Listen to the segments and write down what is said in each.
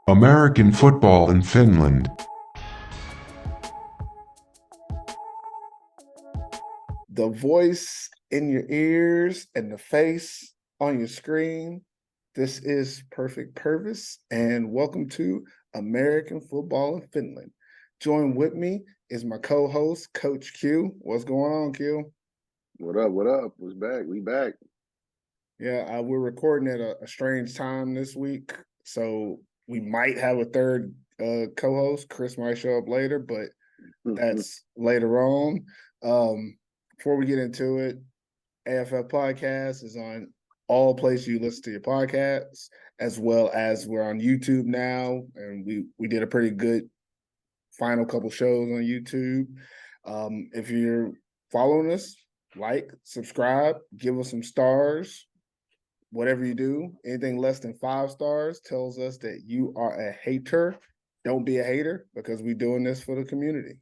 American football in Finland. The voice in your ears and the face on your screen. This is Perfect Purpose, and welcome to American Football in Finland. Join with me is my co-host, Coach Q. What's going on, Q? What up? What up? What's back? We back. Yeah, we're recording at a strange time this week, so we might have a third co-host. Chris might show up later, but that's later on. Before we get into it, AFF Podcast is on all places you listen to your podcasts, as well as we're on YouTube now, and we did a pretty good final couple shows on YouTube. If you're following us, like, subscribe, give us some stars. Whatever you do, anything less than 5 stars tells us that you are a hater. Don't be a hater, because we're doing this for the community.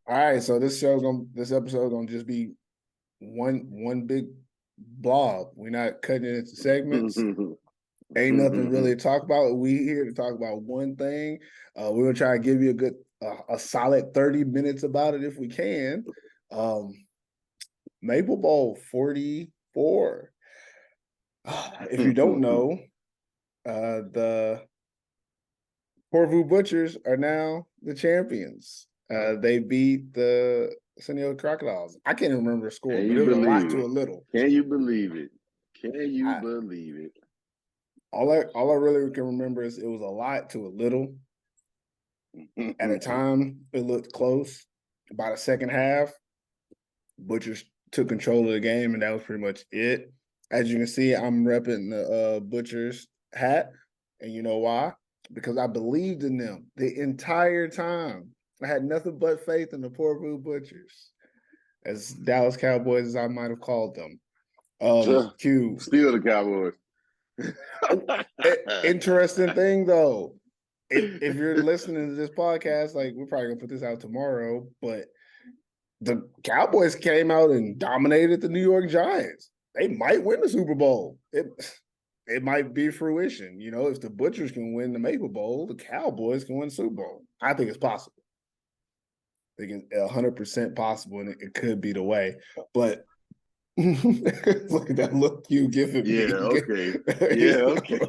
All right, so this episode gonna just be one big blob. We're not cutting it into segments. Ain't nothing really to talk about. We here to talk about one thing. We're gonna try to give you a good, a solid 30 minutes about it if we can. Maple Bowl 44. If you don't know, the Porvu Butchers are now the champions. They beat the San Diego Crocodiles. I can't even remember the score, Can but you it was a lot believe to it? a little. Can you believe it? Can you believe it? All I really can remember is it was a lot to a little. At a time, it looked close. By the second half, Butchers took control of the game, and that was pretty much it. As you can see, I'm repping the Butchers hat, and you know why? Because I believed in them the entire time. I had nothing but faith in the Porvu Butchers, as Dallas Cowboys as I might have called them. Q. Still the Cowboys. Interesting thing though, if you're listening to this podcast, like, we're probably gonna put this out tomorrow, but the Cowboys came out and dominated the New York Giants. They might win the Super Bowl. It might be fruition. You know, if the Butchers can win the Maple Bowl, the Cowboys can win the Super Bowl. I think it's possible. I think it's 100% possible, and it could be the way. But look at that look you giving me. Yeah, okay. Yeah, okay.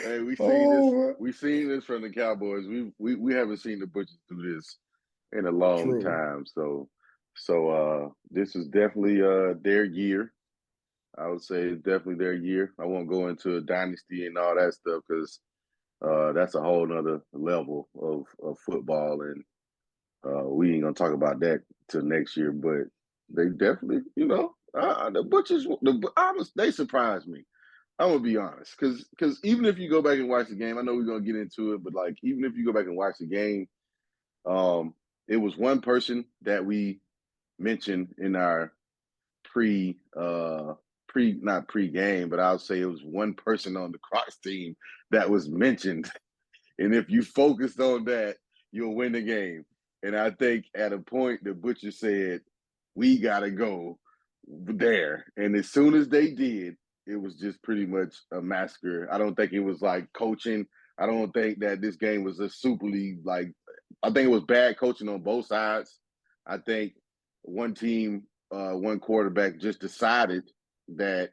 Hey, we seen this from the Cowboys. We haven't seen the Butchers do this in a long time. So this is definitely their year. I would say it's definitely their year. I won't go into a dynasty and all that stuff because that's a whole nother level of football, and we ain't gonna talk about that till next year. But they definitely, the Butchers, they surprised me. I'm gonna be honest, because even if you go back and watch the game, I know we're gonna get into it, but like even if you go back and watch the game, it was one person that we mentioned in our not pre-game, but I'll say it was one person on the Crocs team that was mentioned. And if you focused on that, you'll win the game. And I think at a point the Butcher said, we gotta go there. And as soon as they did, it was just pretty much a massacre. I don't think it was like coaching. I don't think that this game was a super league. Like, I think it was bad coaching on both sides. I think one team, one quarterback just decided that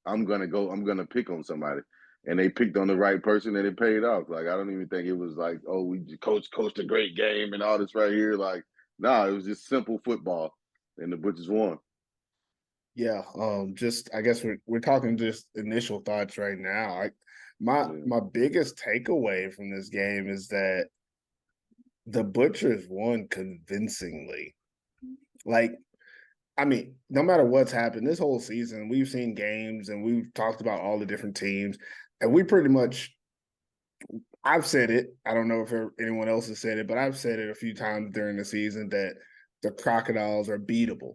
I'm gonna pick on somebody, and they picked on the right person, and it paid off. Like, I don't even think it was like, oh, we coached a great game and all this right here. Like, nah, it was just simple football, and the Butchers won. Yeah, just I guess we're talking just initial thoughts right now. My biggest takeaway from this game is that the Butchers won convincingly. Like, I mean, no matter what's happened this whole season, we've seen games and we've talked about all the different teams, and we pretty much, I've said it. I don't know if anyone else has said it, but I've said it a few times during the season that the Crocodiles are beatable.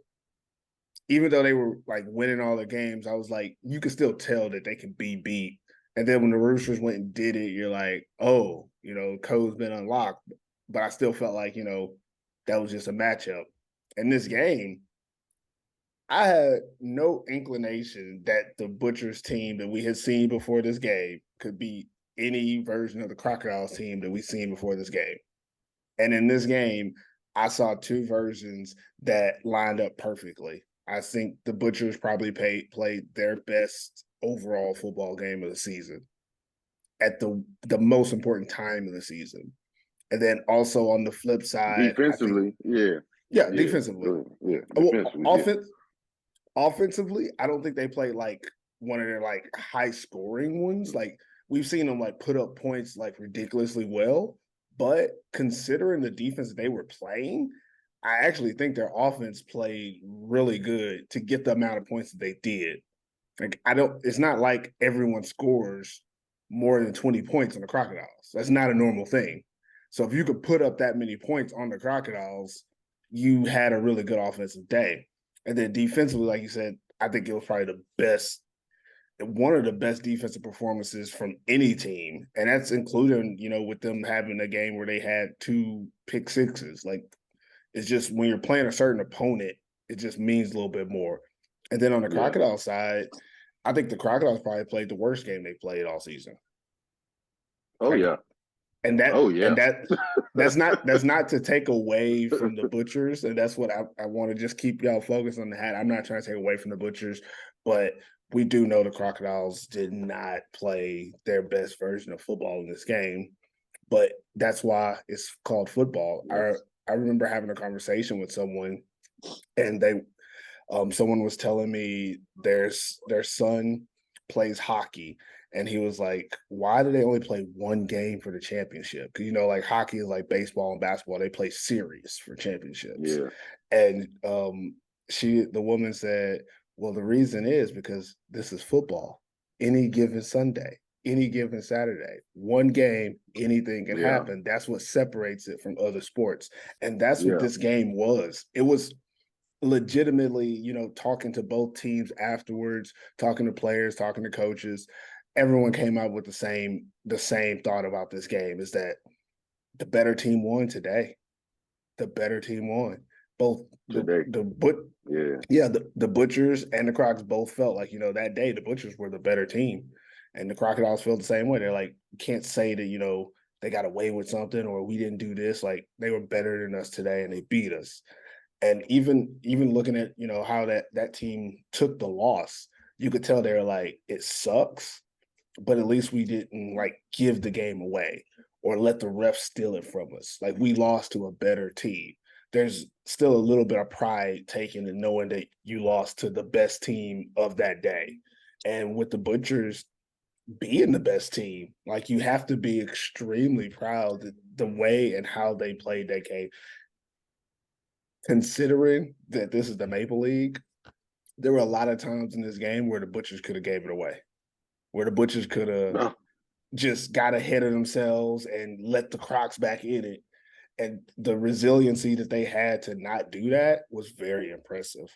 Even though they were like winning all the games, I was like, you can still tell that they can be beat. And then when the Roosters went and did it, you're like, oh, code's been unlocked. But I still felt like, that was just a matchup. In this game, I had no inclination that the Butchers team that we had seen before this game could be any version of the Crocodiles team that we've seen before this game. And in this game, I saw two versions that lined up perfectly. I think the Butchers probably played their best overall football game of the season at the most important time of the season. And then also on the flip side, I think, Defensively, yeah. yeah, Yeah. defensively. Yeah. Well, Defensively, yeah. offensively, I don't think they played like one of their like high scoring ones. Like we've seen them like put up points like ridiculously well, but considering the defense they were playing, I actually think their offense played really good to get the amount of points that they did. Like it's not like everyone scores more than 20 points on the Crocodiles. That's not a normal thing. So if you could put up that many points on the Crocodiles, you had a really good offensive day. And then defensively, like you said, I think it was probably one of the best defensive performances from any team. And that's including, with them having a game where they had 2 pick sixes. Like it's just when you're playing a certain opponent, it just means a little bit more. And then on the Crocodile side, I think the Crocodiles probably played the worst game they played all season. Oh, Like, yeah. and that Oh, yeah. that's not to take away from the Butchers, and that's what I want to just keep y'all focused on the hat. I'm not trying to take away from the Butchers, but we do know the Crocodiles did not play their best version of football in this game, but that's why it's called football. Yes. I remember having a conversation with someone, and someone was telling me their son plays hockey, and he was like, why do they only play one game for the championship? Because like hockey is like baseball and basketball, they play series for championships. Yeah. And the woman said, well, the reason is because this is football. Any given Sunday, any given Saturday, one game, anything can happen. That's what separates it from other sports. And that's what this game was. It was legitimately, talking to both teams afterwards, talking to players, talking to coaches. Everyone came out with the same thought about this game, is that the better team won today. The better team won. Both Today. the Butchers and the Crocs both felt like, that day the Butchers were the better team. And the Crocodiles felt the same way. They're like, you can't say that, they got away with something or we didn't do this. Like they were better than us today and they beat us. And even looking at how that team took the loss, you could tell they're like, it sucks, but at least we didn't like give the game away or let the refs steal it from us. Like we lost to a better team. There's still a little bit of pride taken in knowing that you lost to the best team of that day. And with the Butchers being the best team, like you have to be extremely proud that the way and how they played that game. Considering that this is the Maple League, there were a lot of times in this game where the Butchers could have gave it away, where the Butchers could have just got ahead of themselves and let the Crocs back in it. And the resiliency that they had to not do that was very impressive.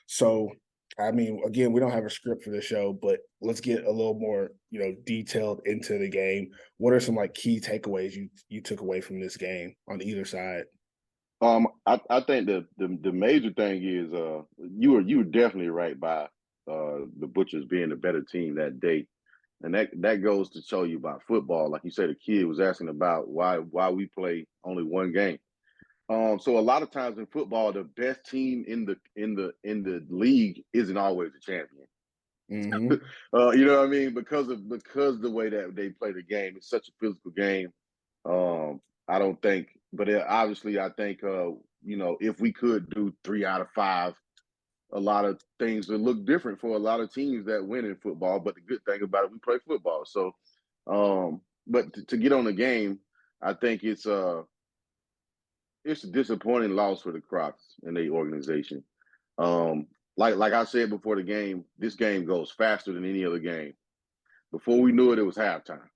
So, I mean, again, we don't have a script for the show, but let's get a little more, detailed into the game. What are some like key takeaways you took away from this game on either side? I think the major thing is you were definitely right by the Butchers being the better team that day. And that goes to show you about football. Like you said, the kid was asking about why we play only one game. So a lot of times in football, the best team in the league isn't always the champion. Mm-hmm. You know what I mean? Because the way that they play the game, it's such a physical game. I don't think, but obviously, I think if we could do 3 out of 5, a lot of things would look different for a lot of teams that win in football. But the good thing about it, we play football. So, but to get on the game, I think it's a disappointing loss for the Crocs and the organization. Like I said before the game, this game goes faster than any other game. Before we knew it, it was halftime.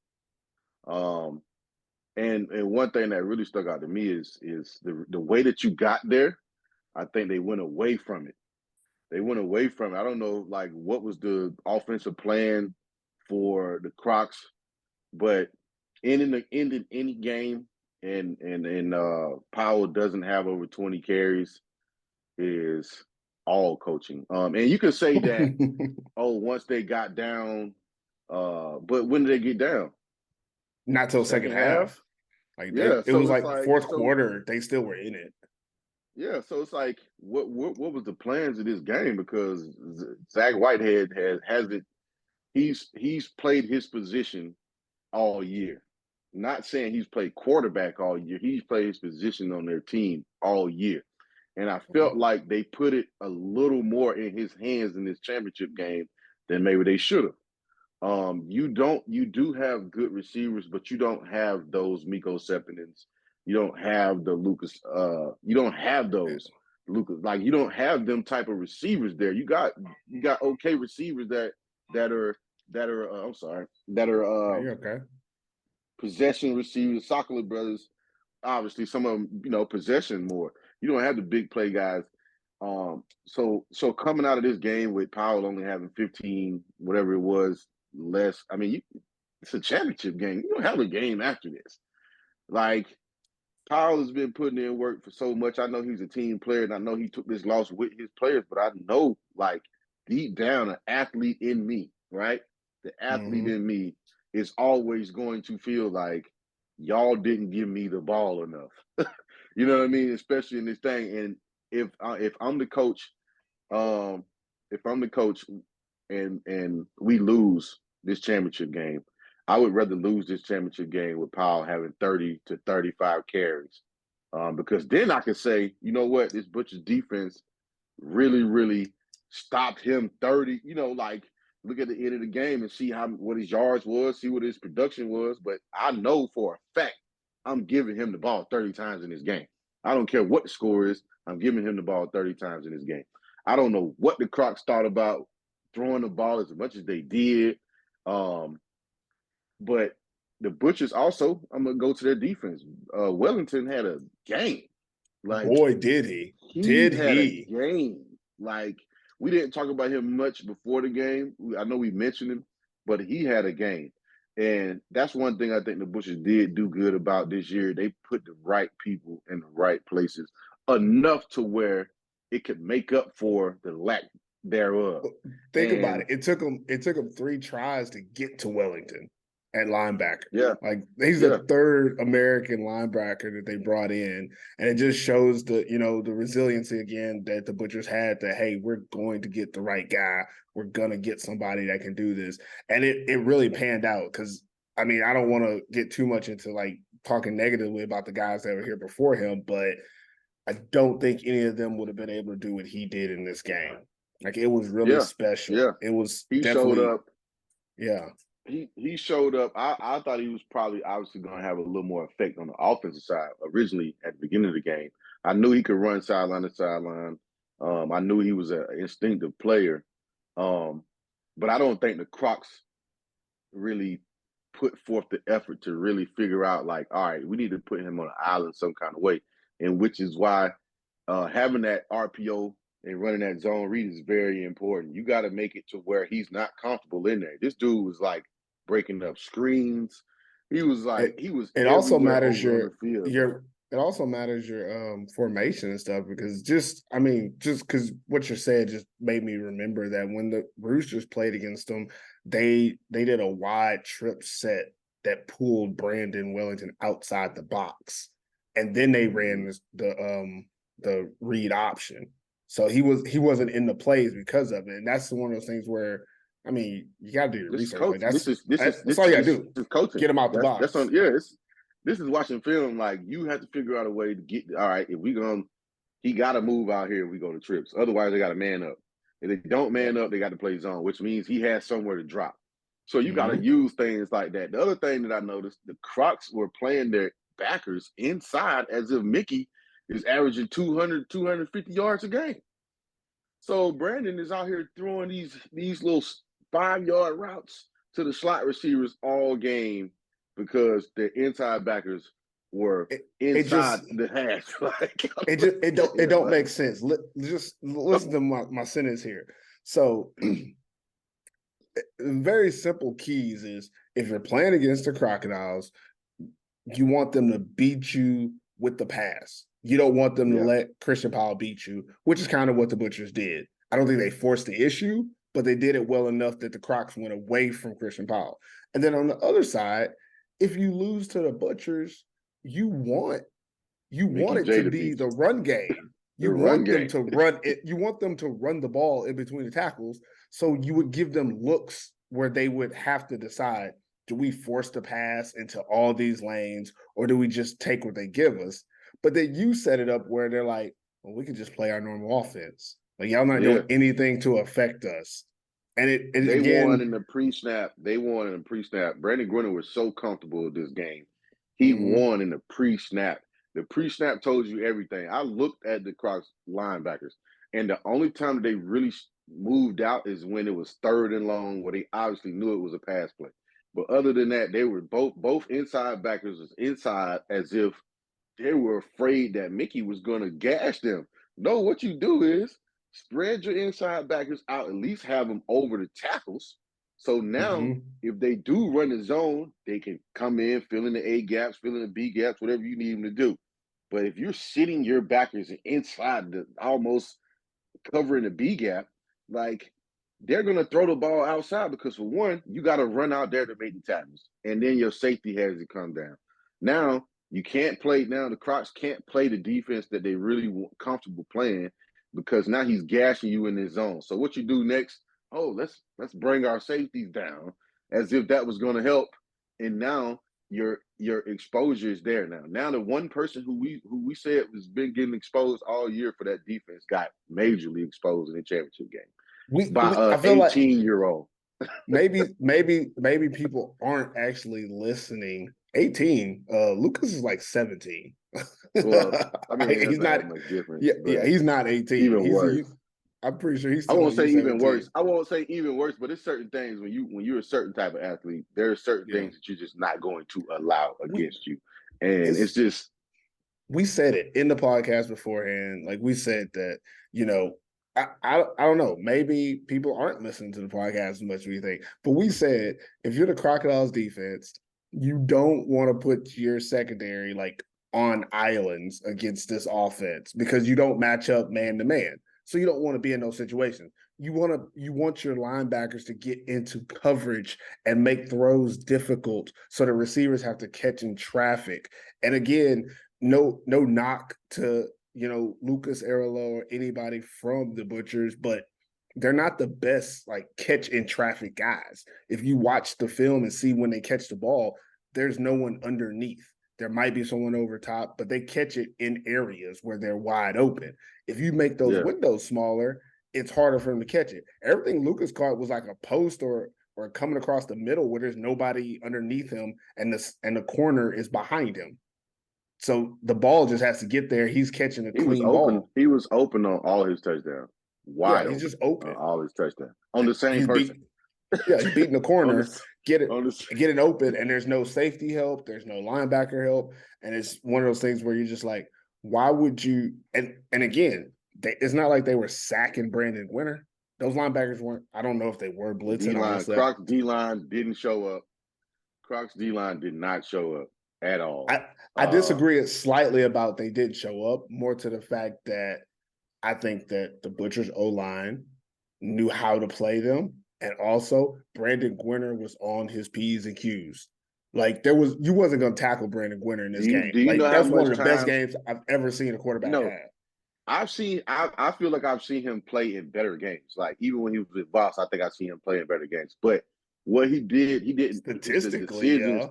And one thing that really stuck out to me is the way that you got there. I think they went away from it. They went away from it. I don't know, like, what was the offensive plan for the Crocs, but ending any game and Powell doesn't have over 20 carries is all coaching. And you can say that, once they got down, but when did they get down? Not till second half. Like Yeah, it was so it's like like fourth quarter, they still were in it. yeah, so it's like what was the plans of this game? Because Zach Whitehead hasn't he's played his position all year. Not saying he's played quarterback all year. He's played his position on their team all year. And I felt like they put it a little more in his hands in this championship game than maybe they should have. You do have good receivers, but you don't have those Miko Sepinens. You don't have the Lucas. You don't have those Lucas. Like you don't have them type of receivers there. You got okay receivers that are I'm sorry, that are You're okay. possession receivers. Sokolow brothers, obviously some of them, possession more. You don't have the big play guys. So coming out of this game with Powell only having 15, whatever it was, less. I mean, it's a championship game. You don't have a game after this. Like Powell has been putting in work for so much. I know he's a team player, and I know he took this loss with his players. But I know, like deep down, an athlete in me, right? The athlete in me is always going to feel like y'all didn't give me the ball enough. You know what I mean? Especially in this thing. And if I'm the coach, if I'm the coach and we lose this championship game, I would rather lose this championship game with Powell having 30 to 35 carries. Because then I could say, you know what, this Butcher's defense really, really stopped him 30, like look at the end of the game and see what his yards was, see what his production was. But I know for a fact I'm giving him the ball 30 times in this game. I don't care what the score is, I'm giving him the ball 30 times in this game. I don't know what the Crocs thought about throwing the ball as much as they did. But the Butchers also, I'm gonna go to their defense. Wellington had a game. Like boy, did he. He had a game. Like we didn't talk about him much before the game. I know we mentioned him, but he had a game. And that's one thing I think the Bushes did do good about this year. They put the right people in the right places enough to where it could make up for the lack thereof. Think about it. It took him 3 tries to get to Wellington at linebacker. Yeah. Like he's the third American linebacker that they brought in. And it just shows the resiliency again that the Butchers had that, hey, we're going to get the right guy. We're gonna get somebody that can do this. And it really panned out because I mean, I don't want to get too much into like talking negatively about the guys that were here before him, but I don't think any of them would have been able to do what he did in this game. Like it was really special. Yeah. It was he definitely showed up. Yeah. He showed up. I thought he was probably obviously going to have a little more effect on the offensive side originally at the beginning of the game. I knew he could run sideline to sideline. I knew he was an instinctive player. But I don't think the Crocs really put forth the effort to really figure out like, all right, we need to put him on an island some kind of way. And which is why having that RPO and running that zone read is very important. You got to make it to where he's not comfortable in there. This dude was like breaking up screens. He was like it also matters your it also matters your formation and stuff because just because what you said just made me remember that when the Roosters played against them, they did a wide trip set that pulled Brandon Wellington outside the box, and then they ran the read option. So he wasn't in the plays because of it, and that's one of those things where I mean you got to do your research. Like that's all you got to do. This is coaching. Get him out the box. This is watching film. Like you have to figure out a way to get. All right, if he got to move out here. If we go to trips. Otherwise, they got to man up. If they don't man up, they got to play zone, which means he has somewhere to drop. So you got to use things like that. The other thing that I noticed, the Crocs were playing their backers inside as if Mickey is averaging 200, 250 yards a game. So Brandon is out here throwing these little 5-yard routes to the slot receivers all game because the inside backers were inside the hash. It don't make sense. Just listen to my sentence here. So very simple keys is if you're playing against the Crocodiles, you want them to beat you with the pass. You don't want them to Yeah. let Christian Powell beat you, which is kind of what the Butchers did. I don't think they forced the issue, but they did it well enough that the Crocs went away from Christian Powell. And then on the other side, if you lose to the Butchers, you want Mickey it to Jada be beat the you. run game. The You run want them game. to run it. You want them to run the ball in between the tackles. So you would give them looks where they would have to decide, do we force the pass into all these lanes or do we just take what they give us? But then you set it up where they're like, well, we could just play our normal offense. Like y'all not Yeah. doing anything to affect us. And it They won in again, the pre-snap. They won in the pre-snap. Brandon Grinner was so comfortable with this game. He mhm, won in the pre-snap. The pre-snap told you everything. I looked at the Crocs linebackers, and the only time they really moved out is when it was 3rd and long, where they obviously knew it was a pass play. But other than that, they were both inside backers was inside as if they were afraid that Mickey was going to gash them. No, what you do is spread your inside backers out, at least have them over the tackles. So now, mhm. if they do run the zone, they can come in, fill in the A gaps, fill in the B gaps, whatever you need them to do. But if you're sitting your backers inside the almost covering the B gap, like they're gonna throw the ball outside because for one, you got to run out there to make the tackles, and then your safety has to come down. Now you can't play. Now the Crocs can't play the defense that they really comfortable playing because now he's gashing you in his zone. So what you do next? Oh, let's bring our safeties down as if that was going to help, and now your exposure is there now. Now the one person who we said was been getting exposed all year for that defense got majorly exposed in the championship game by I a feel like 18-year-old. maybe people aren't actually listening. 18. Lucas is like 17. Well, I mean, it He's doesn't not. have much difference, Yeah, but he's not 18. even worse. I'm pretty sure he's I still won't on say even U17. worse. I won't say even worse, but it's certain things when you're a certain type of athlete, there are certain Yeah, things that you're just not going to allow we against you. And it's it's just we said it in the podcast beforehand. Like we said that, you know, I don't know. Maybe people aren't listening to the podcast as much as we think. But we said if you're the Crocodiles defense, you don't want to put your secondary like on islands against this offense because you don't match up man to man. So you don't want to be in those situations. You want your linebackers to get into coverage and make throws difficult so the receivers have to catch in traffic. And again, no knock to Lucas Arola or anybody from the Butchers, but they're not the best like catch in traffic guys. If you watch the film and see when they catch the ball, there's no one underneath. There might be someone over top, but they catch it in areas where they're wide open. If you make those yeah. windows smaller, it's harder for them to catch it. Everything Lucas caught was like a post or coming across the middle where there's nobody underneath him and the corner is behind him. So the ball just has to get there. He's catching a He was clean open. ball. He was open on all his touchdowns. Yeah, Wide he's just open on open. all his touchdowns. On the same He's person. he's beating the on corner, the get on the it open, and there's no safety help, there's no linebacker help, and it's one of those things where you're just like, why would you? And again, it's not like they were sacking Brandon Winter. Those linebackers weren't. I don't know if they were blitzing. D-line. Honestly, Crocs D-line didn't show up. Crocs D-line did not show up at all. I disagree slightly about they did show up. More to the fact that I think that the Butchers O-line knew how to play them. And also Brandon Gwinner was on his P's and Q's. Like you wasn't going to tackle Brandon Gwinner in this game. Do you know Like how that's one much of the best times? games I've ever seen a quarterback No, have. I feel like I've seen him play in better games. Like even when he was with Voss, I think I've seen him play in better games. But what he didn't. It's the Statistically, decisions. yeah.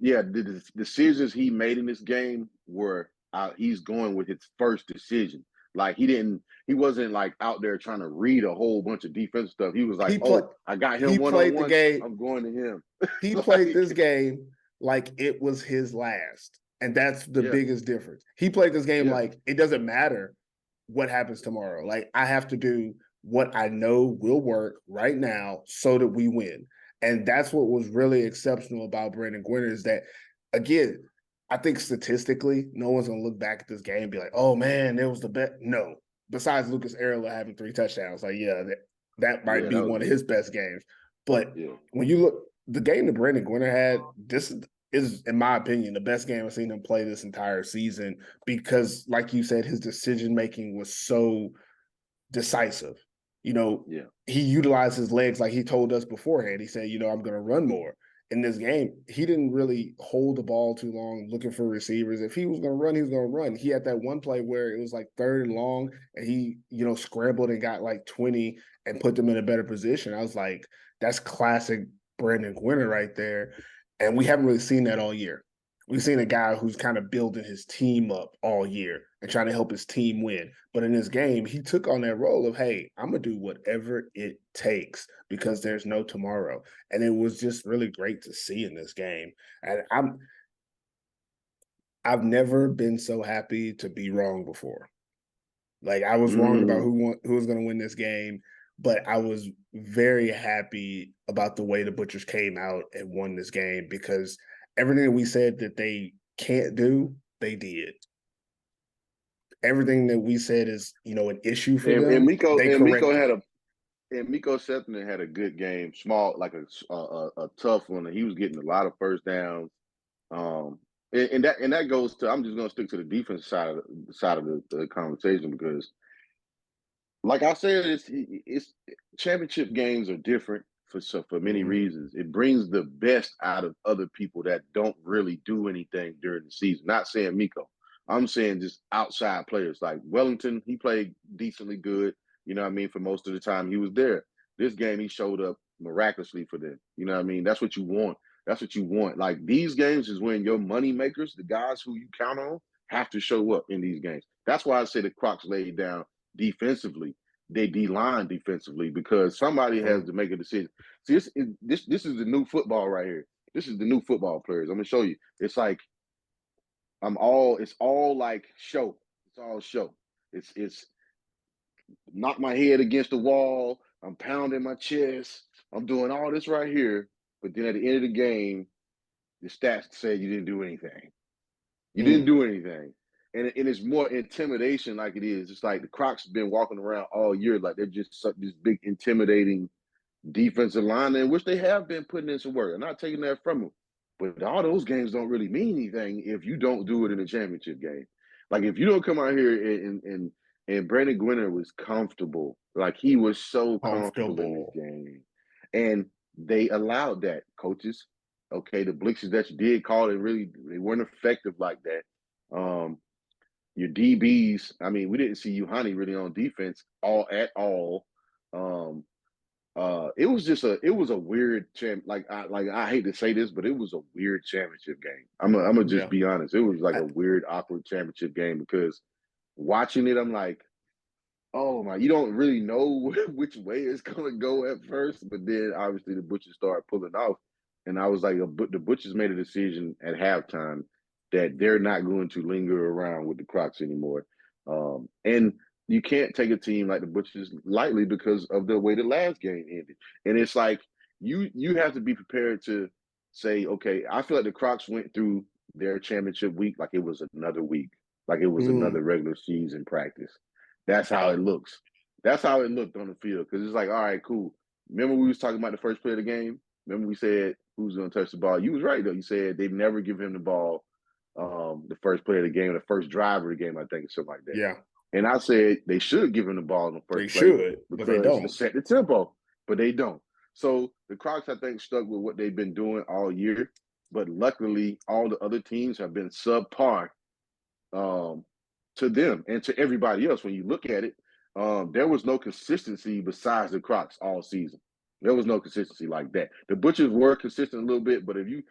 Yeah, the decisions he made in this game were he's going with his first decision. Like he wasn't like out there trying to read a whole bunch of defensive stuff. He was like, He played oh, I got him he one on played the one. game. I'm going to him. He played Like, this game like it was his last. And that's the yeah, biggest difference. He played this game yeah, like it doesn't matter what happens tomorrow. Like I have to do what I know will work right now so that we win. And that's what was really exceptional about Brandon Gwinner is that, again, I think statistically, no one's gonna look back at this game and be like, "Oh man, it was the best." No, besides Lucas Arola having 3 touchdowns, like that might yeah. be That was one of it. his best games. But Yeah, when you look, the game that Brandon Gwinner had, is, in my opinion, the best game I've seen him play this entire season because, like you said, his decision making was so decisive. Yeah. He utilized his legs like he told us beforehand. He said, I'm going to run more. In this game, he didn't really hold the ball too long looking for receivers. If he was going to run, he was going to run. He had that one play where it was like 3rd and long, and he, scrambled and got like 20 and put them in a better position. I was like, that's classic Brandon Gwinner right there. And we haven't really seen that all year. We've seen a guy who's kind of building his team up all year and trying to help his team win. But in this game, he took on that role of, hey, I'm going to do whatever it takes because there's no tomorrow. And it was just really great to see in this game. And I've never been so happy to be wrong before. Like, I was wrong about who was going to win this game, but I was very happy about the way the Butchers came out and won this game because everything that we said that they can't do, they did. Everything that we said is, an issue for them. And Miko corrected. Miko Sefton had a good game, small, like a tough one. And he was getting a lot of first downs. And that goes to, I'm just gonna stick to the defense side of the conversation because, like I said, it's championship games are different for many reasons. It brings the best out of other people that don't really do anything during the season. Not saying Miko. I'm saying just outside players like Wellington. He played decently good. You know what I mean? For most of the time he was there. This game he showed up miraculously for them. You know what I mean? That's what you want. That's what you want. Like these games is when your money makers, the guys who you count on, have to show up in these games. That's why I say the Crocs laid down defensively. They D-line defensively because somebody has to make a decision. See, this is the new football right here. This is the new football players. I'm gonna show you. It's like it's all like show. It's all show. It's knock my head against the wall. I'm pounding my chest. I'm doing all this right here. But then at the end of the game, the stats say you didn't do anything. You didn't do anything. And it's more intimidation like it is. It's like the Crocs been walking around all year like they're just this big intimidating defensive line in which they have been putting in some work. I'm not taking that from them. But all those games don't really mean anything if you don't do it in a championship game. Like if you don't come out here and Brandon Gwinner was comfortable. Like he was so comfortable in this game. And they allowed that, coaches. Okay, the blitzes that you did call it they weren't effective like that. Your DBs, I mean, we didn't see Yuhani really on defense at all. It was a weird I hate to say this, but it was a weird championship game. I'm gonna just be honest. It was like a weird, awkward championship game because watching it, I'm like, oh my, you don't really know which way it's gonna go at first, but then obviously the Butchers started pulling off, and I was like, the Butchers made a decision at halftime that they're not going to linger around with the Crocs anymore, and you can't take a team like the Butchers lightly because of the way the last game ended, and it's like you have to be prepared to say, okay, I feel like the Crocs went through their championship week like it was another week, like it was another regular season practice. That's how it looks. That's how it looked on the field. Because it's like, all right, cool. Remember we was talking about the first play of the game? Remember we said who's going to touch the ball? You was right, though. You said they've never given him the ball the first play of the game, the first drive of the game, I think, or something like that. Yeah. And I said they should give him the ball in the first play. Should, but they don't. To set the tempo, but they don't. So the Crocs, I think, stuck with what they've been doing all year. But luckily, all the other teams have been subpar to them and to everybody else. When you look at it, there was no consistency besides the Crocs all season. There was no consistency like that. The Butchers were consistent a little bit, but if you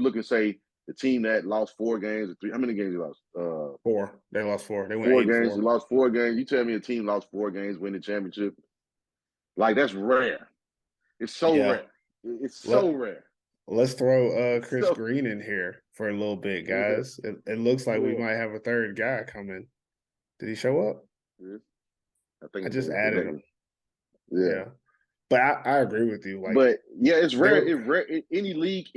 look and say the team that lost 4 games or 3, how many games they lost? 4. They lost 4. They went 4 games. They lost 4 games. You tell me a team lost 4 games, win the championship? Like that's rare. It's so rare. It's so rare. Let's throw Chris Green in here for a little bit, guys. It looks like we might have a third guy coming. Did he show up? I think I just added him. Yeah. But I agree with you. Like, but yeah, it's rare. It's rare in any league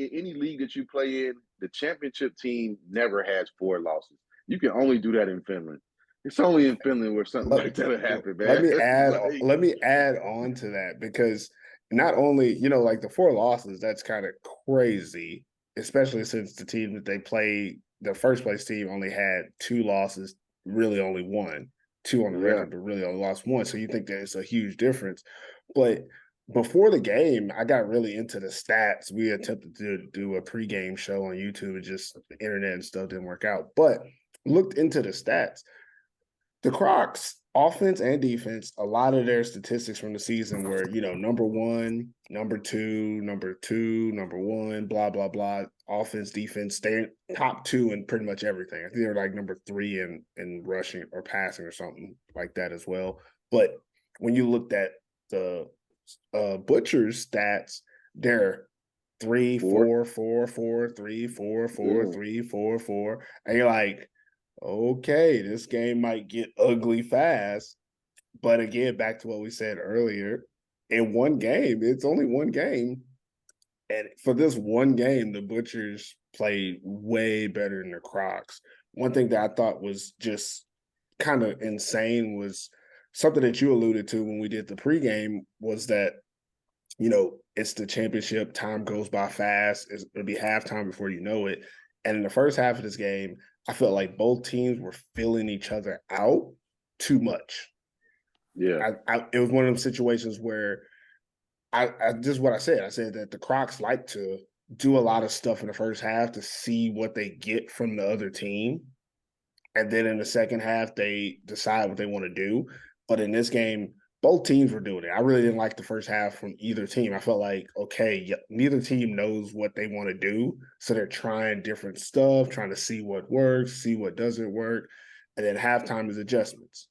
that you play in, the championship team never has 4 losses. You can only do that in Finland. It's only in Finland where something like that happen, man. Let me add on to that because not only, like the 4 losses, that's kind of crazy. especially since the team that they played, the first place team only had 2 losses, really only one, 2 on the Yeah. record, but really only lost 1. So you think that it's a huge difference. But before the game, I got really into the stats. We attempted to do a pregame show on YouTube, and just the internet and stuff didn't work out. But looked into the stats. The Crocs, offense and defense, a lot of their statistics from the season were, number one, number two, number one, blah, blah, blah. Offense, defense, staying top 2 in pretty much everything. I think they're like number 3 in rushing or passing or something like that as well. But when you looked at the Butcher's stats, they're 3, 4, 4, 4, 3, 4, 4, 3, 4, 4. And you're like, okay, this game might get ugly fast. But again, back to what we said earlier, in one game, it's only one game. And for this one game, the Butchers played way better than the Crocs. One thing that I thought was just kind of insane was something that you alluded to when we did the pregame was that, it's the championship. Time goes by fast. It'll be halftime before you know it. And in the first half of this game, I felt like both teams were filling each other out too much. Yeah. It was one of those situations where I just what I said. I said that the Crocs like to do a lot of stuff in the first half to see what they get from the other team. And then in the second half, they decide what they want to do. But in this game, both teams were doing it. I really didn't like the first half from either team. I felt like, okay, neither team knows what they want to do. So they're trying different stuff, trying to see what works, see what doesn't work. And then halftime is adjustments.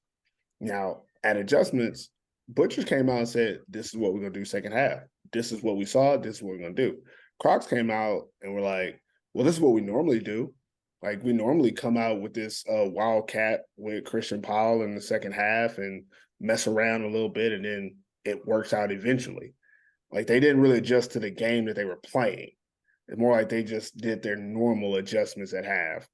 Now, at adjustments, Butchers came out and said, this is what we're going to do second half. This is what we saw. This is what we're going to do. Crocs came out and were like, well, this is what we normally do. Like, we normally come out with this wildcat with Christian Powell in the second half and mess around a little bit, and then it works out eventually. Like, they didn't really adjust to the game that they were playing. It's more like they just did their normal adjustments at half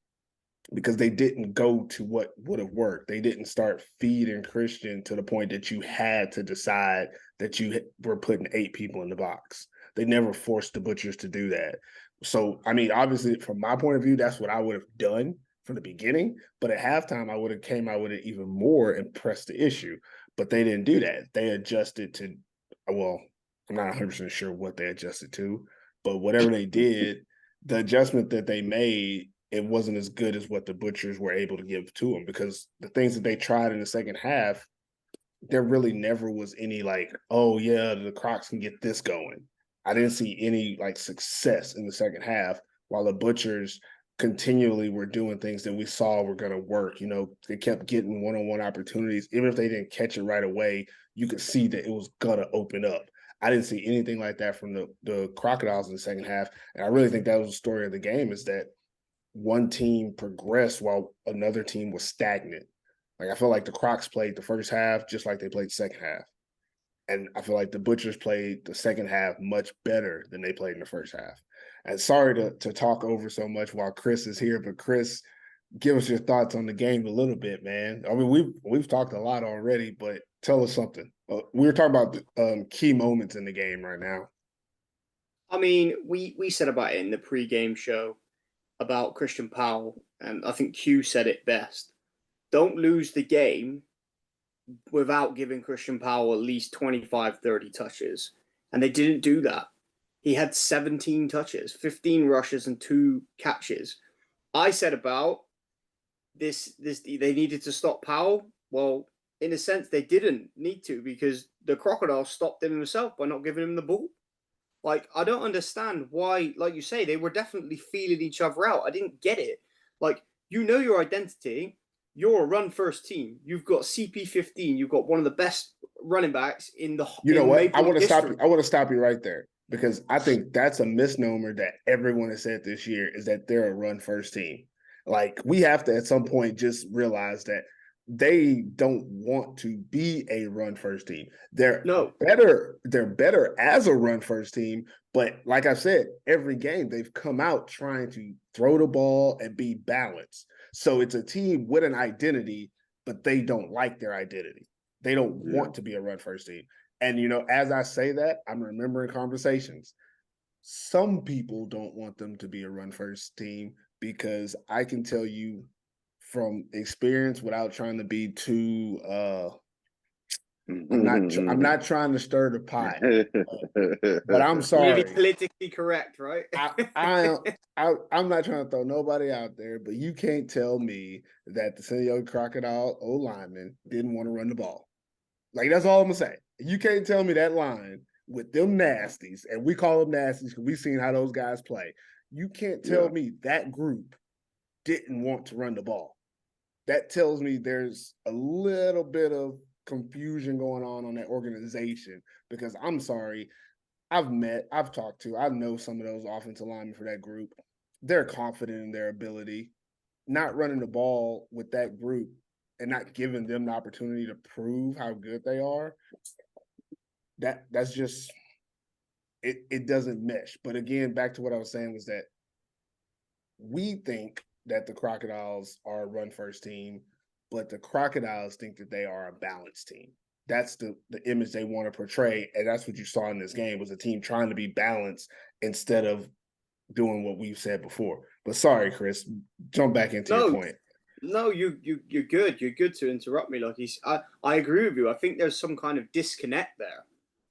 because they didn't go to what would have worked. They didn't start feeding Christian to the point that you had to decide that you were putting 8 people in the box. They never forced the Butchers to do that. So, I mean, obviously, from my point of view, that's what I would have done from the beginning. But at halftime, I would have came out with it even more and pressed the issue. But they didn't do that. They adjusted to, well, I'm not 100% sure what they adjusted to, but whatever they did, the adjustment that they made, it wasn't as good as what the Butchers were able to give to them, because the things that they tried in the second half, there really never was any like, oh yeah, the Crocs can get this going. I didn't see any like success in the second half, while the Butchers continually were doing things that we saw were going to work. They kept getting one-on-one opportunities. Even if they didn't catch it right away, you could see that it was going to open up. I didn't see anything like that from the Crocodiles in the second half. And I really think that was the story of the game, is that one team progressed while another team was stagnant. Like, I feel like the Crocs played the first half just like they played the second half. And I feel like the Butchers played the second half much better than they played in the first half. And sorry to talk over so much while Chris is here, but Chris, give us your thoughts on the game a little bit, man. I mean, we've talked a lot already, but tell us something. We were talking about key moments in the game right now. I mean, we said about it in the pre-game show about Christian Powell, and I think Q said it best. Don't lose the game without giving Christian Powell at least 25, 30 touches. And they didn't do that. He had 17 touches, 15 rushes, and 2 catches. I said about this they needed to stop Powell. Well, in a sense, they didn't need to, because the Crocodile stopped him himself by not giving him the ball. Like, I don't understand why, like you say, they were definitely feeling each other out. I didn't get it. Like, your identity. You're a run-first team. You've got CP15. You've got one of the best running backs in the. You know what? I want to stop you. I want to stop you right there, because I think that's a misnomer that everyone has said this year, is that they're a run-first team. Like, we have to at some point just realize that they don't want to be a run-first team. They're better as a run-first team, but like I said, every game they've come out trying to throw the ball and be balanced. So it's a team with an identity, but they don't like their identity. They don't want to be a run-first team. And, as I say that, I'm remembering conversations. some people don't want them to be a run first team because I can tell you from experience without trying to be too I'm not trying to stir the pot, but I'm Really sorry. politically correct, right? I'm not trying to throw nobody out there, but you can't tell me that the San Diego Crocodile O lineman didn't want to run the ball. Like, that's all I'm gonna say. You can't tell me that line with them nasties, and we call them nasties because we've seen how those guys play. You can't tell me that group didn't want to run the ball. That tells me there's a little bit of confusion going on that organization, because I'm sorry, I've talked to, I know some of those offensive linemen for that group. They're confident in their ability. Not running the ball with that group and not giving them the opportunity to prove how good they are, that's just it doesn't mesh. But again, back to what I was saying was that we think that the Crocodiles are a run first team, but the Crocodiles think that they are a balanced team. That's the image they want to portray, and that's what you saw in this game, was a team trying to be balanced instead of doing what we've said before. But sorry, Chris, jump back into your point. No, you're good. You're good to interrupt me, Lucky. I agree with you. I think there's some kind of disconnect there.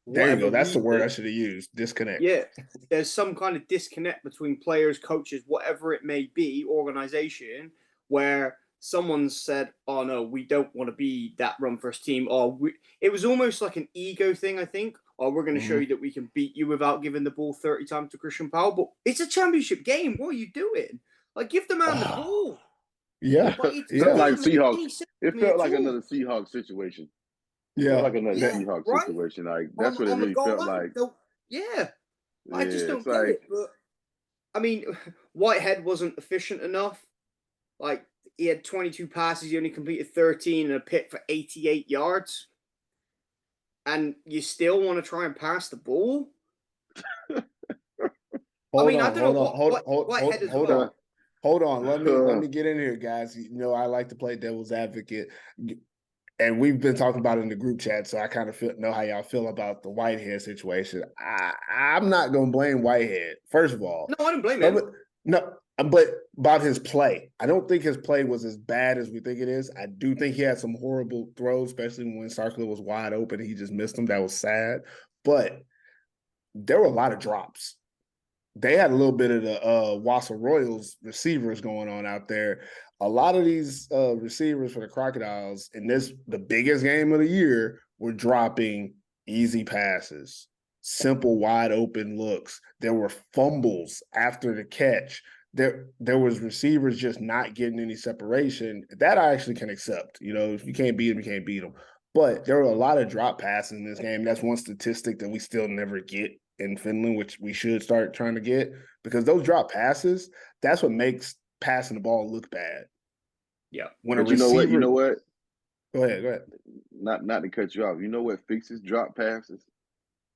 There you go. That's the word I should have used. Disconnect. Yeah, there's some kind of disconnect between players, coaches, whatever it may be, organization, where someone said, "Oh no, we don't want to be that run first team." Or it was almost like an ego thing, I think. Or we're going to show you that we can beat you without giving the ball 30 times to Christian Powell. But it's a championship game. What are you doing? Like, give the man the ball. Yeah, like Seahawks. It felt like another Seahawks situation. Yeah, like another Seahawks situation. Like, that's what it really felt like. I just don't get it. But I mean, Whitehead wasn't efficient enough. Like, he had 22 passes, he only completed 13 and a pick for 88 yards. And you still want to try and pass the ball? Hold on. Let me get in here, guys. You know, I like to play devil's advocate. And we've been talking about it in the group chat, so I kind of know how y'all feel about the Whitehead situation. I'm not going to blame Whitehead, first of all. No, I don't blame him. No, but about his play. I don't think his play was as bad as we think it is. I do think he had some horrible throws, especially when Sarkler was wide open and he just missed them. That was sad. But there were a lot of drops. They had a little bit of the Wassa Royals receivers going on out there. A lot of these receivers for the Crocodiles in the biggest game of the year, were dropping easy passes, simple wide open looks. There were fumbles after the catch. There was receivers just not getting any separation. That I actually can accept. You know, if you can't beat them, you can't beat them. But there were a lot of drop passes in this game. That's one statistic that we still never get in Finland, which we should start trying to get, because those drop passes, that's what makes passing the ball look bad. Yeah. When but a receiver, you know what? Go ahead. Not to cut you off. You know what fixes drop passes?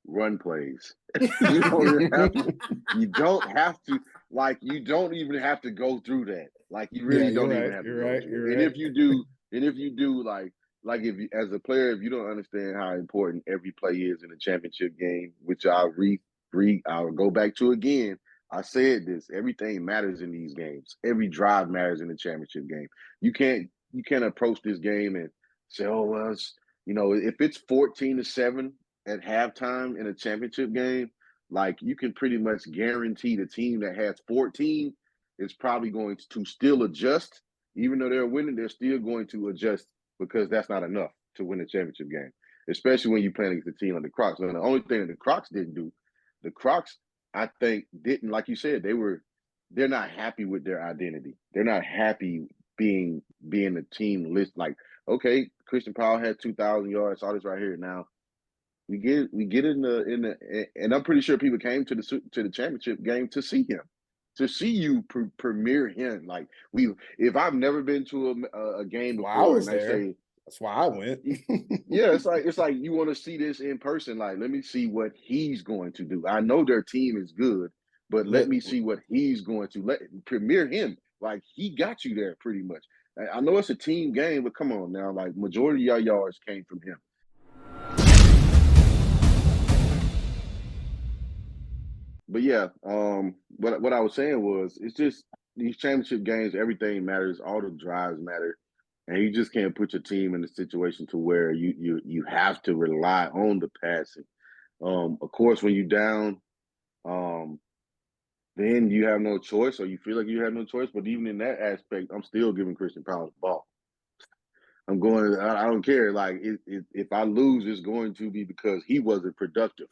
Run plays. You don't have to, like, you don't even have to go through that. Like, you really don't even have to go through it. And if you do, like if you, as a player, if you don't understand how important every play is in a championship game, which I'll go back to again. I said this: everything matters in these games. Every drive matters in the championship game. You can't approach this game and say, "Oh well, if it's 14-7 at halftime in a championship game, like, you can pretty much guarantee the team that has 14 is probably going to still adjust, even though they're winning. They're still going to adjust." Because that's not enough to win a championship game, especially when you're playing against the team like the Crocs. And the only thing that the Crocs didn't do, the Crocs, I think, didn't, like you said, they're not happy with their identity. They're not happy being the team list. Like, okay, Christian Powell had 2,000 yards, all this right here. Now we get in the and I'm pretty sure people came to the championship game to see him. To see you premiere him, like, if I've never been to a game before, and they say that's why I went. Yeah, it's like you want to see this in person. Like, let me see what he's going to do. I know their team is good, but let me see what he's going to premiere him. Like, he got you there pretty much. I know it's a team game, but come on now, like, majority of your yards came from him. But but yeah, what I was saying was, it's just these championship games, everything matters, all the drives matter, and you just can't put your team in a situation to where you have to rely on the passing. Of course, when you're down, then you have no choice, or you feel like you have no choice. But even in that aspect, I'm still giving Christian Powell the ball. I'm going. I don't care. Like if I lose, it's going to be because he wasn't productive.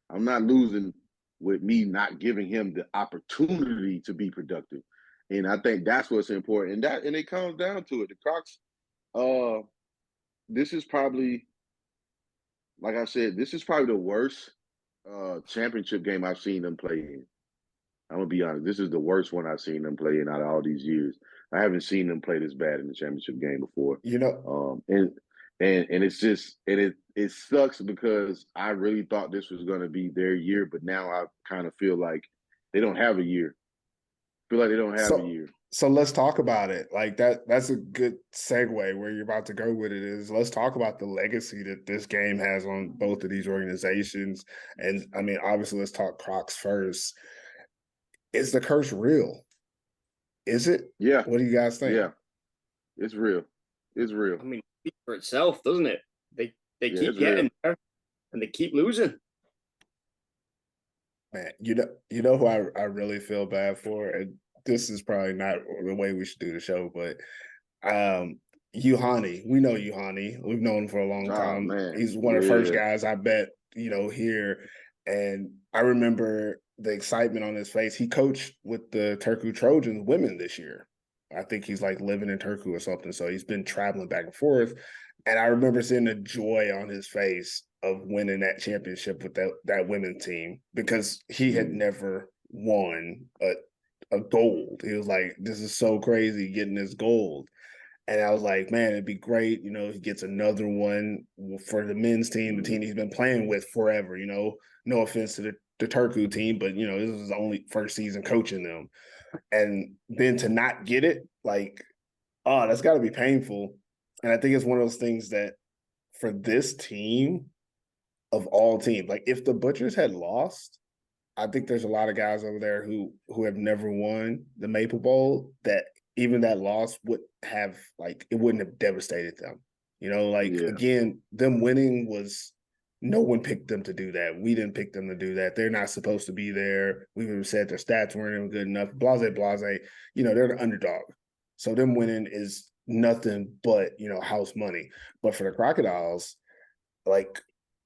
I'm not losing with me not giving him the opportunity to be productive, and I think that's what's important. And it comes down to it. The Crocs. This is probably, like I said, this is probably the worst championship game I've seen them play in. I'm gonna be honest. This is the worst one I've seen them play in out of all these years. I haven't seen them play this bad in the championship game before. And it's just it sucks because I really thought this was gonna be their year, but now I kind of feel like they don't have a year. Feel like they don't have a year. So let's talk about it. Like that's a good segue where you're about to go with it is let's talk about the legacy that this game has on both of these organizations. And I mean, obviously let's talk Crocs first. Is the curse real? Is it? Yeah. What do you guys think? Yeah. It's real. It's real. I mean, it speaks for itself, doesn't it? They keep getting there and they keep losing. Man, you know who I really feel bad for, and this is probably not the way we should do the show, but Yuhani. We know Yuhani. We've known him for a long time. Man. He's one of the first guys I bet, here. And I remember the excitement on his face. He coached with the Turku Trojans women this year. I think he's like living in Turku or something. So he's been traveling back and forth. And I remember seeing the joy on his face of winning that championship with that women's team because he had never won a gold. He was like, this is so crazy getting this gold. And I was like, man, it'd be great. He gets another one for the men's team, the team he's been playing with forever. No offense to the Turku team, but, this is his only first season coaching them. And then to not get it, like, oh, that's got to be painful. And I think it's one of those things that for this team of all teams, like if the Butchers had lost, I think there's a lot of guys over there who have never won the Maple Bowl that even that loss would have it wouldn't have devastated them. Again, them winning was no one picked them to do that. We didn't pick them to do that. They're not supposed to be there. We would have said their stats weren't even good enough. Blase. They're the underdog. So them winning is nothing but, house money. But for the Crocodiles,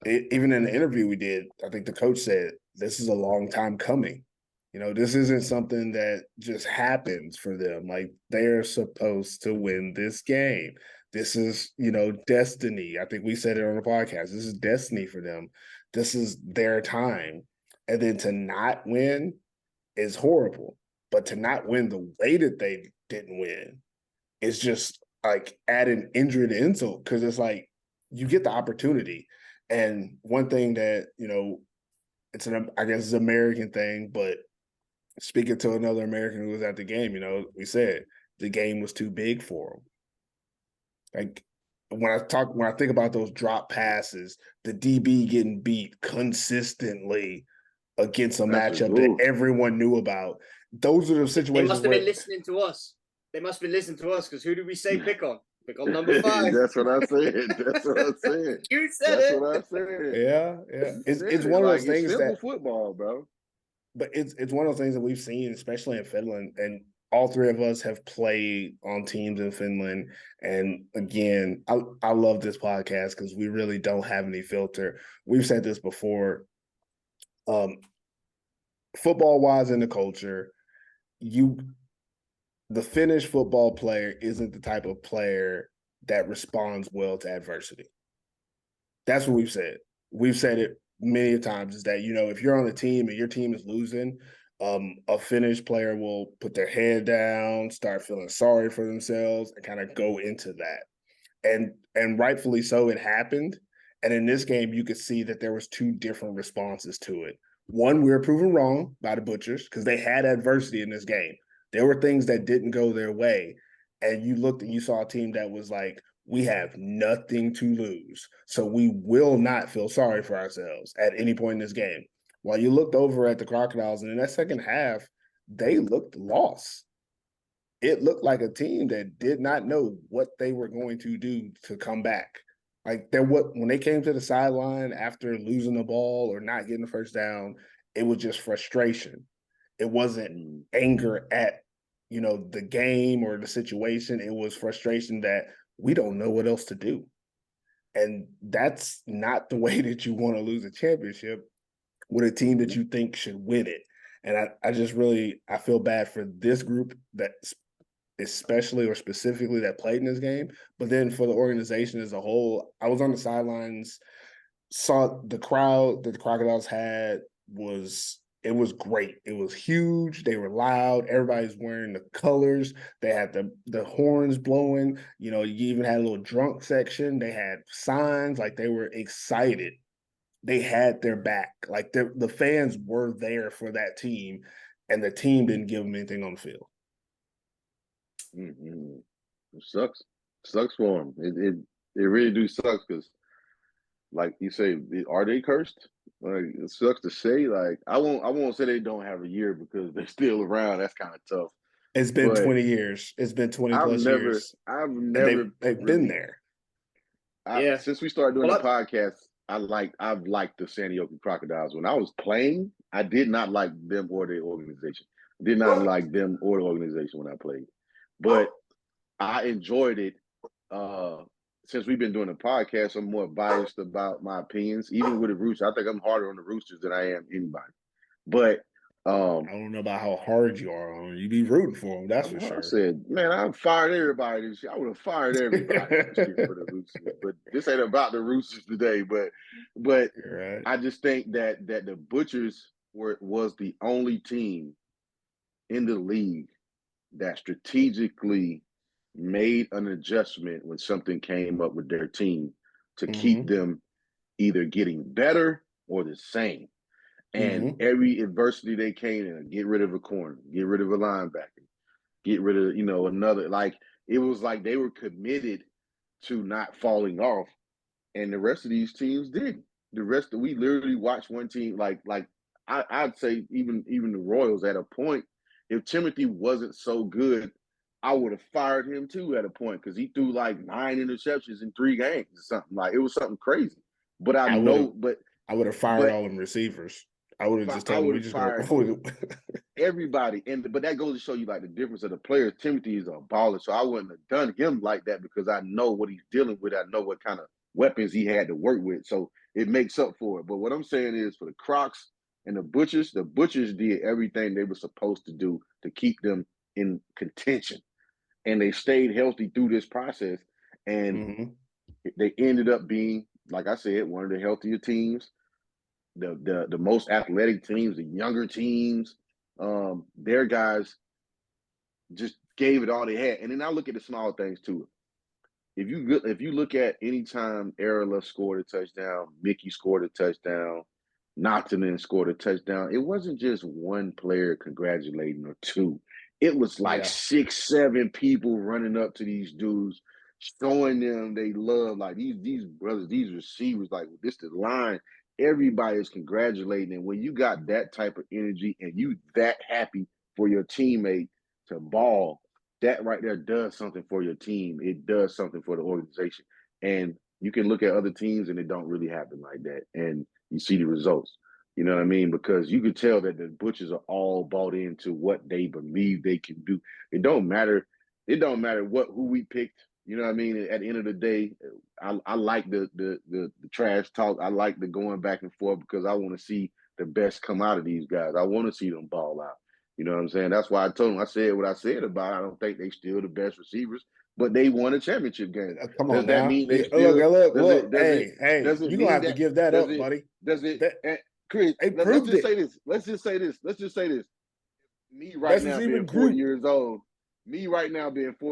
even in the interview we did, I think the coach said, this is a long time coming. This isn't something that just happens for them. Like they're supposed to win this game. This is, destiny. I think we said it on the podcast. This is destiny for them. This is their time. And then to not win is horrible. But to not win the way that they didn't win is just like adding injury to insult because it's like you get the opportunity. And one thing that, I guess it's an American thing, but speaking to another American who was at the game, we said the game was too big for him. Like when I think about those drop passes, the DB getting beat consistently against a matchup that everyone knew about. Those are the situations. They must have been listening to us. They must have been listening to us because who did we say pick on? Pick on number 5. That's what I said. You said That's it. what I said. Yeah. It's one of those things simple that football, bro. But it's one of those things that we've seen, especially in Finland, and all three of us have played on teams in Finland. And again, I love this podcast because we really don't have any filter. We've said this before. Football-wise in the culture, the Finnish football player isn't the type of player that responds well to adversity. That's what we've said. We've said it many times is that, if you're on a team and your team is losing, a Finnish player will put their head down, start feeling sorry for themselves, and kind of go into that. And rightfully so, it happened. And in this game, you could see that there was 2 different responses to it. One, we were proven wrong by the Butchers because they had adversity in this game. There were things that didn't go their way. And you looked and you saw a team that was like, we have nothing to lose. So we will not feel sorry for ourselves at any point in this game. while you looked over at the Crocodiles, and in that second half, they looked lost. It looked like a team that did not know what they were going to do to come back. Like when they came to the sideline after losing the ball or not getting the first down, it was just frustration. It wasn't anger at, the game or the situation. It was frustration that we don't know what else to do. And that's not the way that you want to lose a championship with a team that you think should win it. And I feel bad for this group that especially or specifically that played in this game, but then for the organization as a whole. I was on the sidelines, saw the crowd that the Crocodiles had was great. It was huge. They were loud. Everybody's wearing the colors. They had the horns blowing. You even had a little drunk section. They had signs, like they were excited. They had their back. Like the fans were there for that team, and the team didn't give them anything on the field. Mm-hmm. It sucks for them. It really do sucks because, like you say, are they cursed? Like, it sucks to say. Like, I won't say they don't have a year because they're still around. That's kind of tough. It's been 20 years. It's been 20 plus years. I've never they've really, been there. Since we started doing the podcast, I've liked the San Diego Crocodiles. When I was playing, I did not like them or their organization. I did not like them or the organization when I played. But I enjoyed it. Since we've been doing the podcast, I'm more biased about my opinions. Even with the Roosters, I think I'm harder on the Roosters than I am anybody. But I don't know about how hard you are on them. You be rooting for them, that's for sure. I said, man, I fired everybody this year. I would have fired everybody this year for the Roosters. But this ain't about the Roosters today. But right. I just think that the Butchers was the only team in the league that strategically made an adjustment when something came up with their team to keep them either getting better or the same. And every adversity they came in, get rid of a corner, get rid of a linebacker, get rid of, another. Like, it was like they were committed to not falling off. And the rest of these teams didn't. We literally watched one team, I'd say even the Royals at a point, if Timothy wasn't so good, I would have fired him too at a point because he threw like 9 interceptions in 3 games or something. Like, it was something crazy. But I would have fired all them receivers. I would have just told them we just fired everybody. But that goes to show you like the difference of the players. Timothy is a baller, so I wouldn't have done him like that because I know what he's dealing with. I know what kind of weapons he had to work with, so it makes up for it. But what I'm saying is, for the Crocs and the Butchers did everything they were supposed to do to keep them in contention, and they stayed healthy through this process, and they ended up being, like I said, one of the healthier teams, the most athletic teams, the younger teams. Their guys just gave it all they had. And then I look at the small things too. If you look at any time Arla scored a touchdown, Mickey scored a touchdown, Nottingham scored a touchdown, it wasn't just one player congratulating or two. It was like 6, 7 people running up to these dudes, showing them they love, like these brothers, these receivers, like, this the line. Everybody is congratulating. And when you got that type of energy and you that happy for your teammate to ball, that right there does something for your team. It does something for the organization. And you can look at other teams and it don't really happen like that. And you see the results. You know what I mean? Because you could tell that the Butchers are all bought into what they believe they can do. It don't matter who we picked. You know what I mean? At the end of the day, I like the trash talk. I like the going back and forth because I want to see the best come out of these guys. I want to see them ball out. You know what I'm saying? That's why I told them, I said what I said about it. I don't think they still the best receivers, but they won a championship game. Come on, does that now. mean they still? Look. Hey, you're gonna have to give that up, buddy. Chris, let's just say this. Let's just say this. Me right now being 40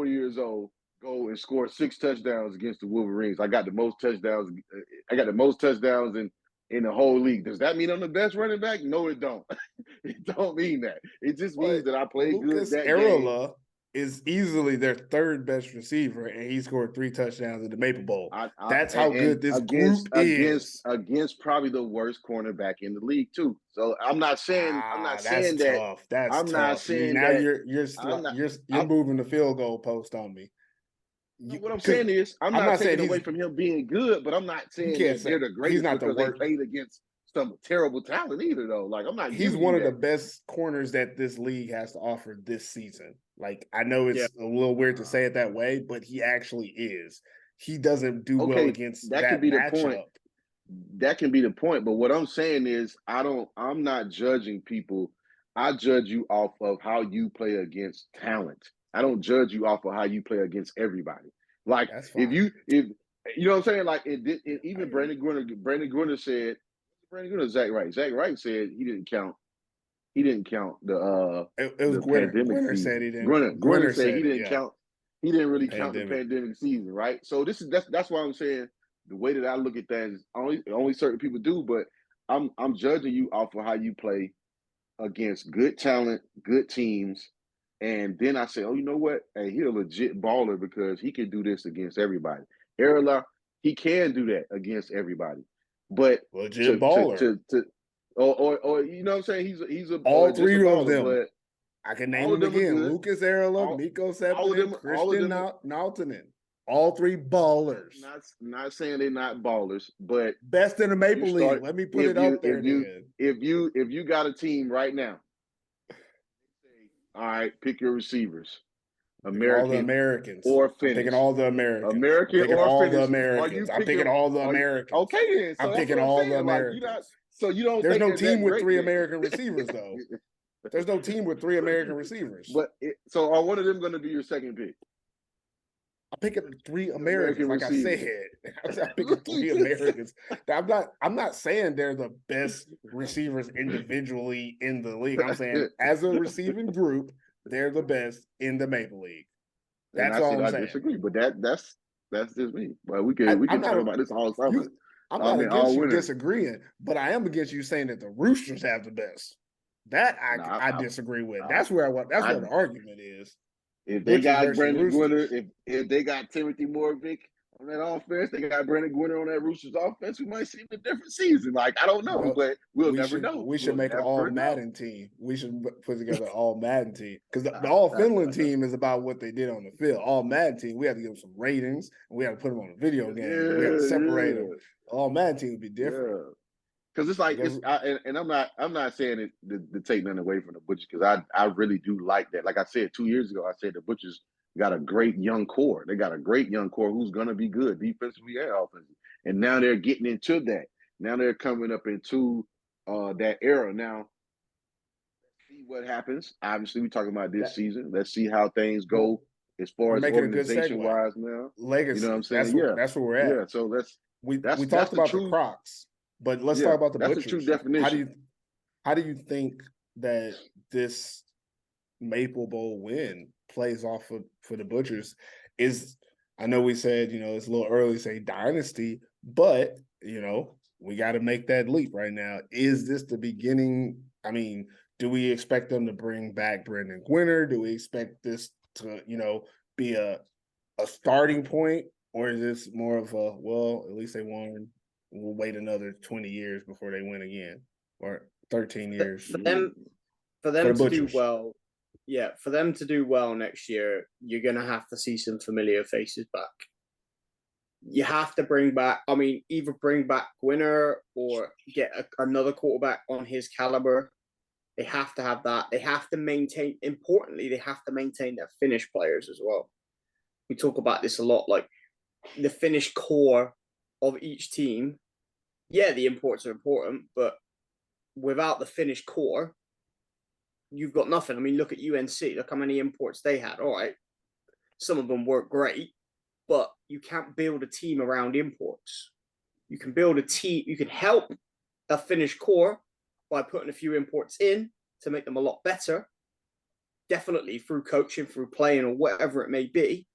years old, go and score 6 touchdowns against the Wolverines. I got the most touchdowns. In the whole league. Does that mean I'm the best running back? No, it don't. It don't mean that. It just means that I played good that game. is easily their third best receiver, and he scored 3 touchdowns in the Maple Bowl. That's how and good this group is. Against probably the worst cornerback in the league too. So I'm not saying that's that. tough. That's I'm tough. not saying now that. you're moving the field goal post on me. What I'm saying is, I'm not taking away from him being good, but I'm not saying that they're the greatest because they played against some terrible talent either, though. Like, I'm not. He's one of the best corners that this league has to offer this season. Like, I know it's a little weird to say it that way, but he actually is. He doesn't do well against that could be matchup. The point. That can be the point, but what I'm saying is, I'm not judging people. I judge you off of how you play against talent. I don't judge you off of how you play against everybody. Like, if you know what I'm saying, like even Brandon Gruner said, Zach Wright said he didn't count the it was the Gwinner. pandemic Gwinner season. said he didn't. Gwinner said he didn't count. He didn't really the count the pandemic season, right? So that's why I'm saying the way that I look at things, only certain people do, but I'm judging you off of how you play against good talent, good teams. And then I say, oh, you know what? Hey, he's a legit baller because he can do this against everybody. Erla, he can do that against everybody. But legit baller. Or you know what I'm saying? He's a all three baller, of them. But I can name them again. Lucas Erla, Miko Sepinen, Christian Nautanen. All 3 ballers. Not saying they're not ballers, but best in the Maple League. Let me put it up there. If you got a team right now, all right, pick your receivers. All the Americans. Or Finnish. I'm picking all the Americans. American I'm picking or all Finnish. the Americans. I'm picking all the Americans. Okay, then. So I'm picking all the Americans. Like, so you don't. There's no team with 3 American receivers, though. There's no team with 3 American receivers. But so are one of them going to be your second pick? I'm picking 3 Americans, like receivers. I said. I'm picking 3 Americans. I'm not saying they're the best receivers individually in the league. I'm saying as a receiving group, they're the best in the Maple League. That's all I'm saying. I disagree, but that's just me. But we can talk about this all summer. I'm not against you disagreeing, but I am against you saying that the Roosters have the best. That I disagree with. That's where the argument is. If they got Brandon Gwinner, if they got Timothy Moravec on that offense, they got Brandon Gwinner on that Roosters offense, we might see a different season. Like, I don't know, but we'll never know. We should make an all Madden team. We should put together an all Madden team. Because the all Finland team is about what they did on the field. All Madden team, we have to give them some ratings, and we have to put them on a video game. We have to separate them. All Madden team would be different. Because it's like, I'm not saying it to take nothing away from the Butchers, because I really do like that. Like I said 2 years ago, I said the Butchers got a great young core. They got a great young core who's going to be good defensively and offensively. And now they're getting into that. Now they're coming up into that era. Now, let's see what happens. Obviously, we're talking about this season. Let's see how things go as far as organization-wise now. Legacy. You know what I'm saying? That's where we're at. Yeah, so we talked about the Crocs. But let's talk about the Butchers. That's a true definition. How do you think that this Maple Bowl win plays off for the Butchers? I know we said, it's a little early to say dynasty, but, we got to make that leap right now. Is this the beginning? I mean, do we expect them to bring back Brandon Gwinner? Do we expect this to, be a starting point? Or is this more of at least they won. We'll wait another 20 years before they win again, or 13 years. For them to do well, for them to do well next year, you're going to have to see some familiar faces back. You have to bring back, either bring back Gwinner or get another quarterback on his caliber. They have to have that. They have to maintain, importantly, they have to maintain their Finnish players as well. We talk about this a lot, like the Finnish core of each team. Yeah, the imports are important, but without the Finnish core, you've got nothing. Look at UNC. Look how many imports they had. All right. Some of them weren't great, but you can't build a team around imports. You can build a team. You can help a Finnish core by putting a few imports in to make them a lot better. Definitely through coaching, through playing, or whatever it may be.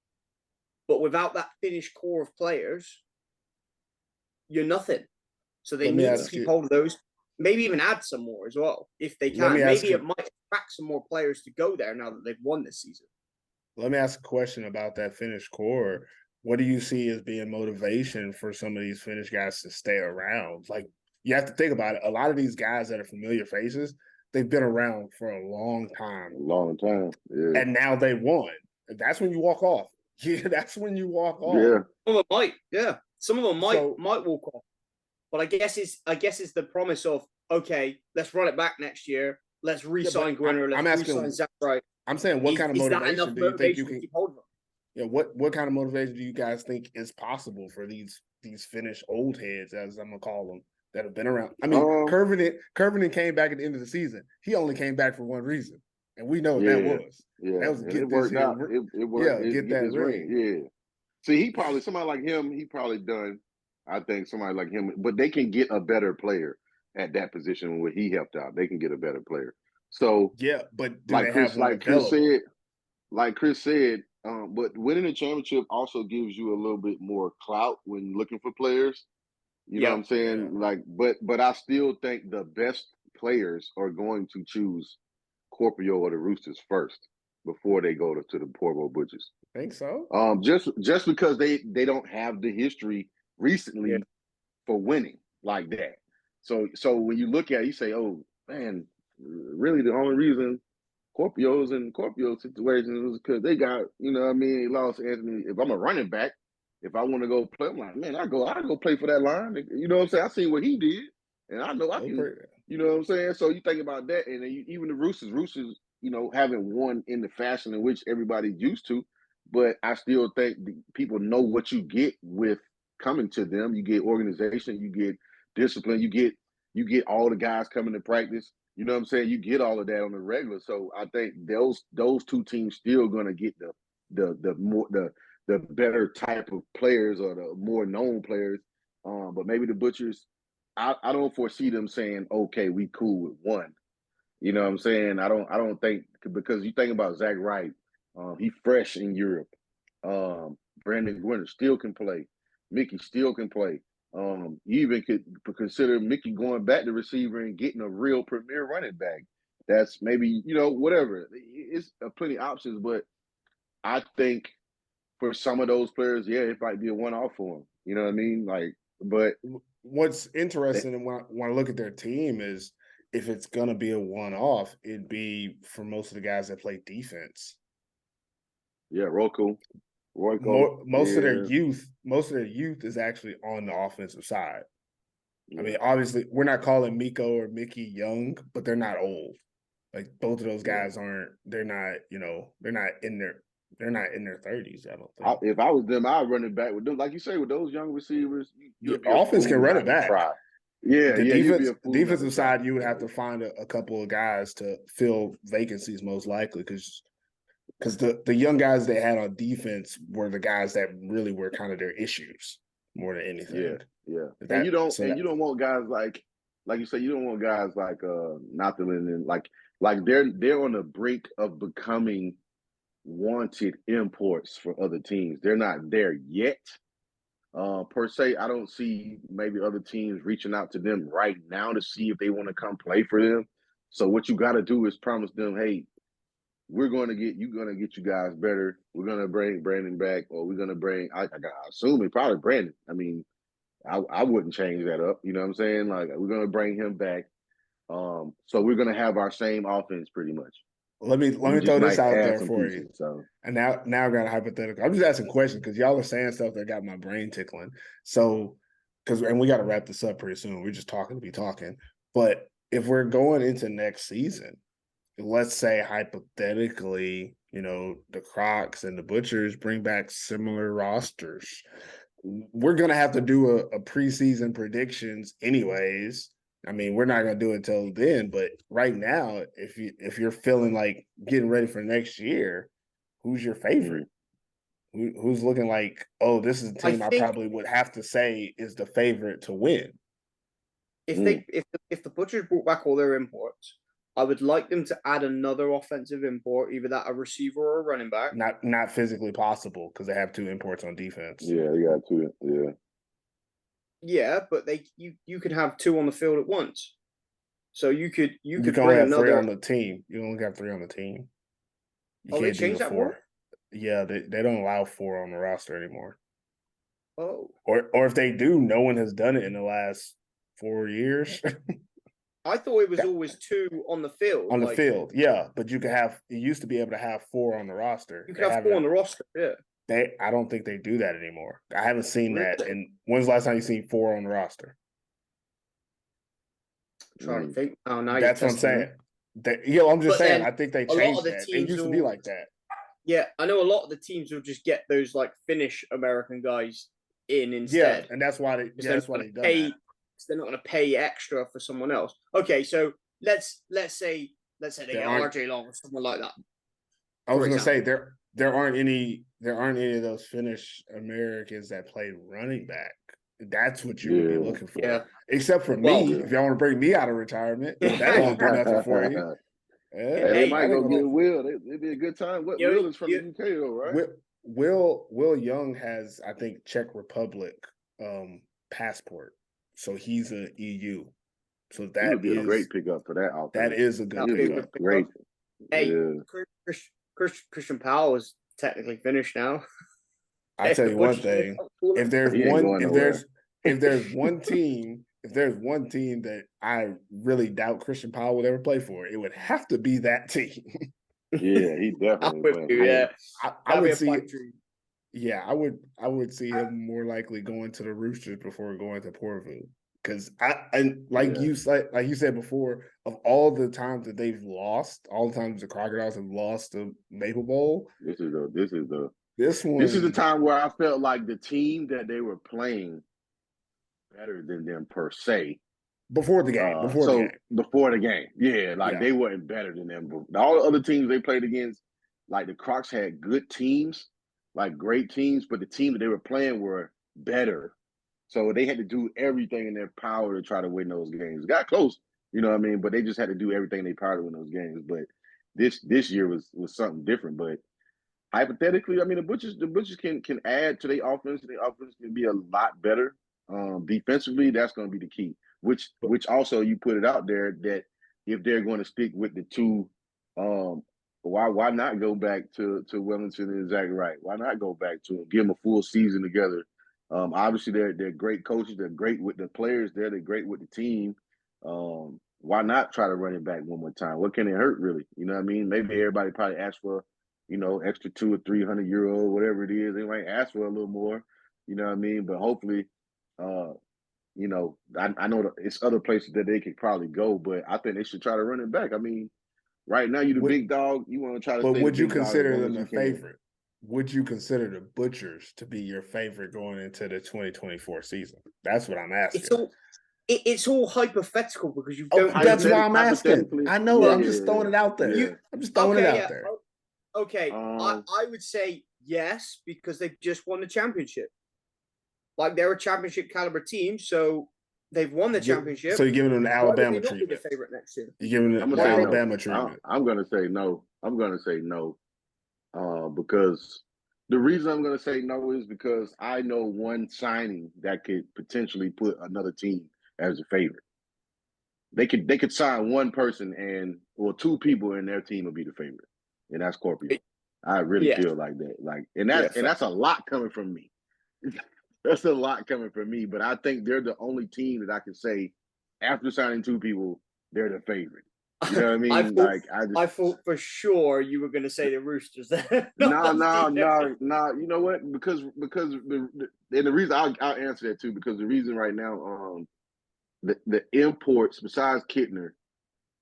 But without that Finnish core of players, you're nothing. So they need to keep hold of those. Maybe even add some more as well, if they can. Maybe it might attract some more players to go there now that they've won this season. Let me ask a question about that Finnish core. What do you see as being motivation for some of these Finnish guys to stay around? Like, you have to think about it. A lot of these guys that are familiar faces, they've been around for a long time. A long time. Yeah. And now they won. That's when you walk off. Yeah, that's when you walk off. Yeah. Some of them might, yeah. Some of them might So- might walk off. But I guess it's the promise of, okay, let's run it back next year. Let's re-sign Gwinner. I'm Let's asking- re-sign Zach Wright. I'm saying, what kind of Is that motivation enough do you think you motivation to can? keep hold of them? Yeah, what kind of motivation do you guys think is possible for these Finnish old heads, as I'm gonna call them, that have been around? I mean, Kurvinen came back at the end of the season. He only came back for one reason, and we know what that was. Yeah, That was and get it this worked here- out. It worked. Yeah, get that this ring. Yeah. See, he probably somebody like him. He probably done. I think somebody like him, but they can get a better player at that position where he helped out. They can get a better player. So Yeah, but do like they Chris, have one like Chris available? said, but winning a championship also gives you a little bit more clout when looking for players. You know what I'm saying? Yeah. Like, but I still think the best players are going to choose Scorpio or the Roosters first before they go to the Porvo Butchers. Think so? Just because they don't have the history recently for winning like that. So when you look at it, you say, oh man, really the only reason Scorpios and Scorpio situations is because they got, you know what I mean, they lost Anthony. If I'm a running back, if I want to go play, I'm like, man, I go play for that line. You know what I'm saying? I seen what he did, and I know I can. You know what I'm saying? So you think about that, and then even the Roosters, you know, haven't won in the fashion in which everybody's used to, but I still think people know what you get with coming to them. You get organization, you get discipline, you get all the guys coming to practice. You know what I'm saying? You get all of that on the regular. So I think those two teams still gonna get the better type of players or the more known players. But maybe the Butchers, I don't foresee them saying, okay, we cool with one. You know what I'm saying? I don't think, because you think about Zach Wright, he fresh in Europe. Brandon Gwinner still can play. Mickey still can play. You even could consider Mickey going back to receiver and getting a real premier running back. That's maybe, you know, whatever. It's plenty of options, but I think for some of those players, yeah, it might be a one-off for them. You know what I mean? Like, but what's interesting and when I look at their team is, if it's gonna be a one-off, it'd be for most of the guys that play defense. Yeah, Royko. Most of their youth is actually on the offensive side. Yeah. I mean, obviously, we're not calling Miko or Mickey young, but they're not old. Like, both of those guys aren't. They're not. You know, they're not in their 30s. I don't think. If I was them, I'd run it back with them. Like you say, with those young receivers, offense can run it back. Try. Yeah, the defensive side, you would have to find a couple of guys to fill vacancies, most likely, because the young guys they had on defense were the guys that really were kind of their issues more than anything. Yeah. And you don't want guys like you say, you don't want guys like Nathalie and like they're on the brink of becoming wanted imports for other teams. They're not there yet. Per se, I don't see maybe other teams reaching out to them right now to see if they want to come play for them. So what you got to do is promise them, hey, we're going to get you guys better. We're going to bring Brandon back, or we're going to bring, I assume it probably Brandon. I mean, I wouldn't change that up. You know what I'm saying? Like, we're going to bring him back. So we're going to have our same offense pretty much. Let me throw this out there for you. So. And now I got a hypothetical. I'm just asking questions because y'all are saying stuff that got my brain tickling. So, and we got to wrap this up pretty soon. We're just talking to be talking. But if we're going into next season, let's say hypothetically, you know, the Crocs and the Butchers bring back similar rosters. We're gonna have to do a preseason predictions anyways. I mean, we're not gonna do it till then, but right now, if you're feeling like getting ready for next year, who's your favorite? Who's looking like, oh, this is a team I probably would have to say is the favorite to win? If the Butchers brought back all their imports, I would like them to add another offensive import, either that a receiver or a running back. Not physically possible because they have 2 imports on defense. Yeah, you got 2. Yeah. Yeah, but you could have 2 on the field at once. So you could only have 3 on the team. You only got 3 on the team. You can't they changed that rule? Yeah, they don't allow 4 on the roster anymore. Oh, Or if they do, no one has done it in the last 4 years. I thought it was always 2 on the field. On the like, field, yeah. But you used to be able to have 4 on the roster. You can have 4 on the roster, yeah. I don't think they do that anymore. I haven't seen that. Really? And when's the last time you seen 4 on the roster? I'm trying to think. Oh, now That's what I'm saying. I'm just saying. I think they a lot changed of the that. It teams used to be like that. Yeah, I know a lot of the teams will just get those like Finnish American guys in instead. Yeah, and that's why they done that. They're not going to pay extra for someone else. Okay, so let's say they get RJ Long or someone like that. I was going to say there aren't any of those Finnish Americans that play running back. That's what you would be looking for. Yeah. Except for me, if y'all want to bring me out of retirement, that ain't gonna do nothing for you. They might go get Will. It'd be a good time. Will is from the UK though, right? Will Young has, I think, Czech Republic passport, so he's an EU. So that would be a great pickup for that outfit. That is a good pickup. Great. Hey, Christian Powell is technically finished now. I tell you one thing: if there's one team that I really doubt Christian Powell would ever play for, it would have to be that team. Yeah, he definitely. I would see. Yeah, I would see him more likely going to the Roosters before going to Porvoo. Because you said before, of all the times that they've lost, all the times the Crocodiles have lost the Maple Bowl, this is the time where I felt like the team that they were playing better than them per se. Before the game. Before the game. Yeah, they weren't better than them. But all the other teams they played against, like the Crocs had good teams, like great teams, but the team that they were playing were better. So they had to do everything in their power to try to win those games. Got close, you know what I mean? But they just had to do everything in their power to win those games. But this year was something different. But hypothetically, I mean, the Butchers can add to their offense. Their offense can be a lot better. Defensively, that's going to be the key. Which also you put it out there that if they're going to stick with the 2, why not go back to Wellington and Zach Wright? Why not go back to them? Give them a full season together. Obviously, they're great coaches. They're great with the players. They're great with the team. Why not try to run it back one more time? What can it hurt, really? You know what I mean? Maybe everybody probably asks for, extra 200 or 300 euro, whatever it is. They might ask for a little more. You know what I mean? But hopefully, I know it's other places that they could probably go, but I think they should try to run it back. I mean, right now you're the big dog. You want to try to. But would you consider them the favorite? Would you consider the Butchers to be your favorite going into the 2024 season? That's what I'm asking. It's all hypothetical because you don't. That's why I'm asking. I know. I'm just throwing it out there. I'm just throwing it out there. Okay, I would say yes because they just won the championship. Like they're a championship caliber team, so they've won the championship. So you're giving them the Alabama treatment. The favorite next year. You're giving them the Alabama treatment. I'm going to say no. Because the reason I'm going to say no is because I know one signing that could potentially put another team as a favorite. They could sign one person or 2 people and their team will be the favorite, and that's Scorpio. I really feel like that. And that's a lot coming from me. That's a lot coming from me, but I think they're the only team that I can say after signing 2 people, they're the favorite. You know what I mean? I thought for sure you were going to say the Roosters. No. You know what? Because the reason I'll answer that too, because the reason right now, the imports besides Kittner,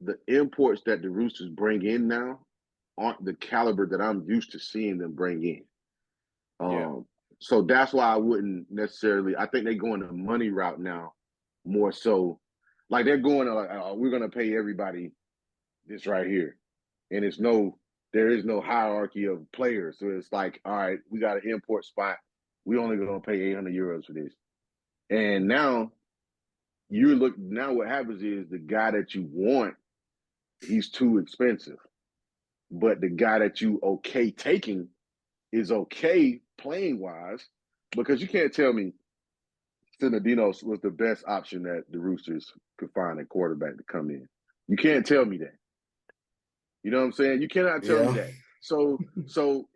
the imports that the Roosters bring in now aren't the caliber that I'm used to seeing them bring in. So that's why I wouldn't necessarily. I think they're going the money route now, more so. Like they're going to we're going to pay everybody this right here, and there is no hierarchy of players. So it's like, all right, we got an import spot. We only going to pay 800 euros for this, and now Now what happens is the guy that you want, he's too expensive, but the guy that you okay taking is okay playing wise, because you can't tell me Sinadinos was the best option that the Roosters could find a quarterback to come in. You can't tell me that. You know what I'm saying? You cannot tell me that. So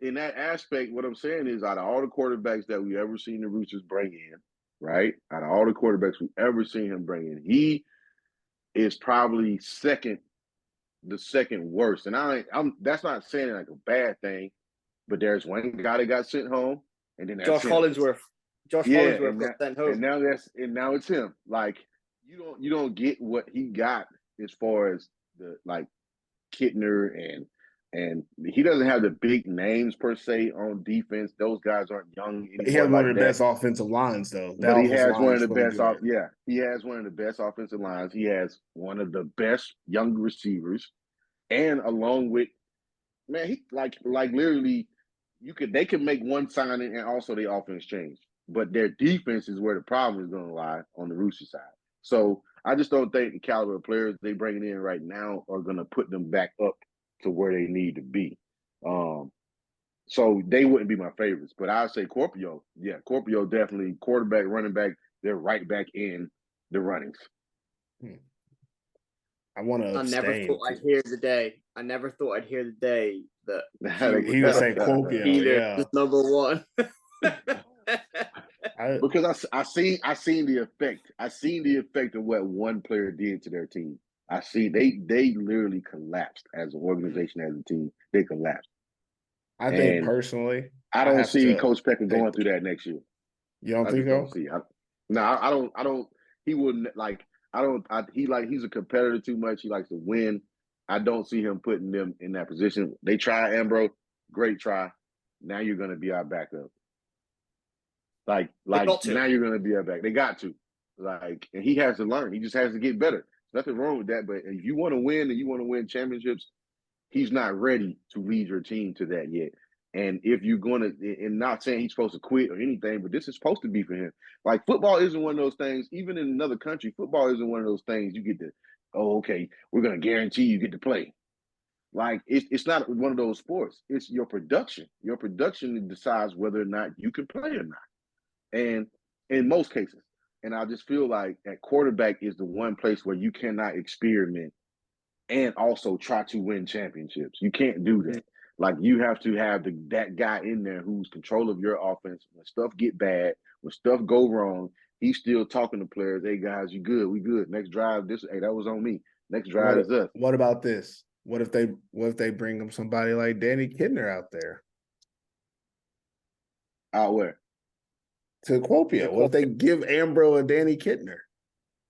in that aspect, what I'm saying is, out of all the quarterbacks that we ever seen the Roosters bring in, right? Out of all the quarterbacks we ever seen him bring in, he is probably the second worst. And I'm that's not saying it like a bad thing, but there's one guy that got sent home, and then that's Josh him. Hollinsworth. Josh Yeah, Hollinsworth got sent home. and now it's him. Like you don't get what he got as far as the like Kittner and he doesn't have the big names per se on defense. Those guys aren't young anymore. He has one like of the that. best offensive lines, though. But he has one of the best he has one of the best offensive lines. He has one of the best young receivers. And along with man, he like literally they can make one signing and also the offense change. But their defense is where the problem is gonna lie on the Rooster side. So I just don't think the caliber of players they bringing in right now are gonna put them back up to where they need to be. So they wouldn't be my favorites, but I'd say Corpio. Yeah, Corpio definitely quarterback, running back. They're right back in the runnings. I want to. I never thought I'd hear the day. I never thought I'd hear the day that he would say Corpio. Yeah, is number one. Because I seen the effect. I seen the effect of what one player did to their team. I see they literally collapsed as an organization, as a team. They collapsed. I think personally, I don't see Coach Pecker going through that next year. You don't think so? I don't. He wouldn't like. He's a competitor too much. He likes to win. I don't see him putting them in that position. They try Ambro, great try. Now you're going to be our backup. Like now you're going to be our back. They got to. And he has to learn. He just has to get better. There's nothing wrong with that. But if you want to win and you want to win championships, he's not ready to lead your team to that yet. And if you're going to, and not saying he's supposed to quit or anything, but this is supposed to be for him. Like football isn't one of those things, even in another country, football isn't one of those things you get to, oh, okay, we're going to guarantee you get to play. Like it's not one of those sports. It's your production. Your production decides whether or not you can play or not. And in most cases, and I just feel like at quarterback is the one place where you cannot experiment and also try to win championships. You can't do that. Like you have to have that guy in there who's control of your offense. When stuff get bad, when stuff go wrong, he's still talking to players. Hey guys, you good? We good. Next drive, that was on me. Next drive is us. What about this? What if they bring him somebody like Danny Kidner out there? Out where? To Quopio. What if they give Ambro and Danny Kidner?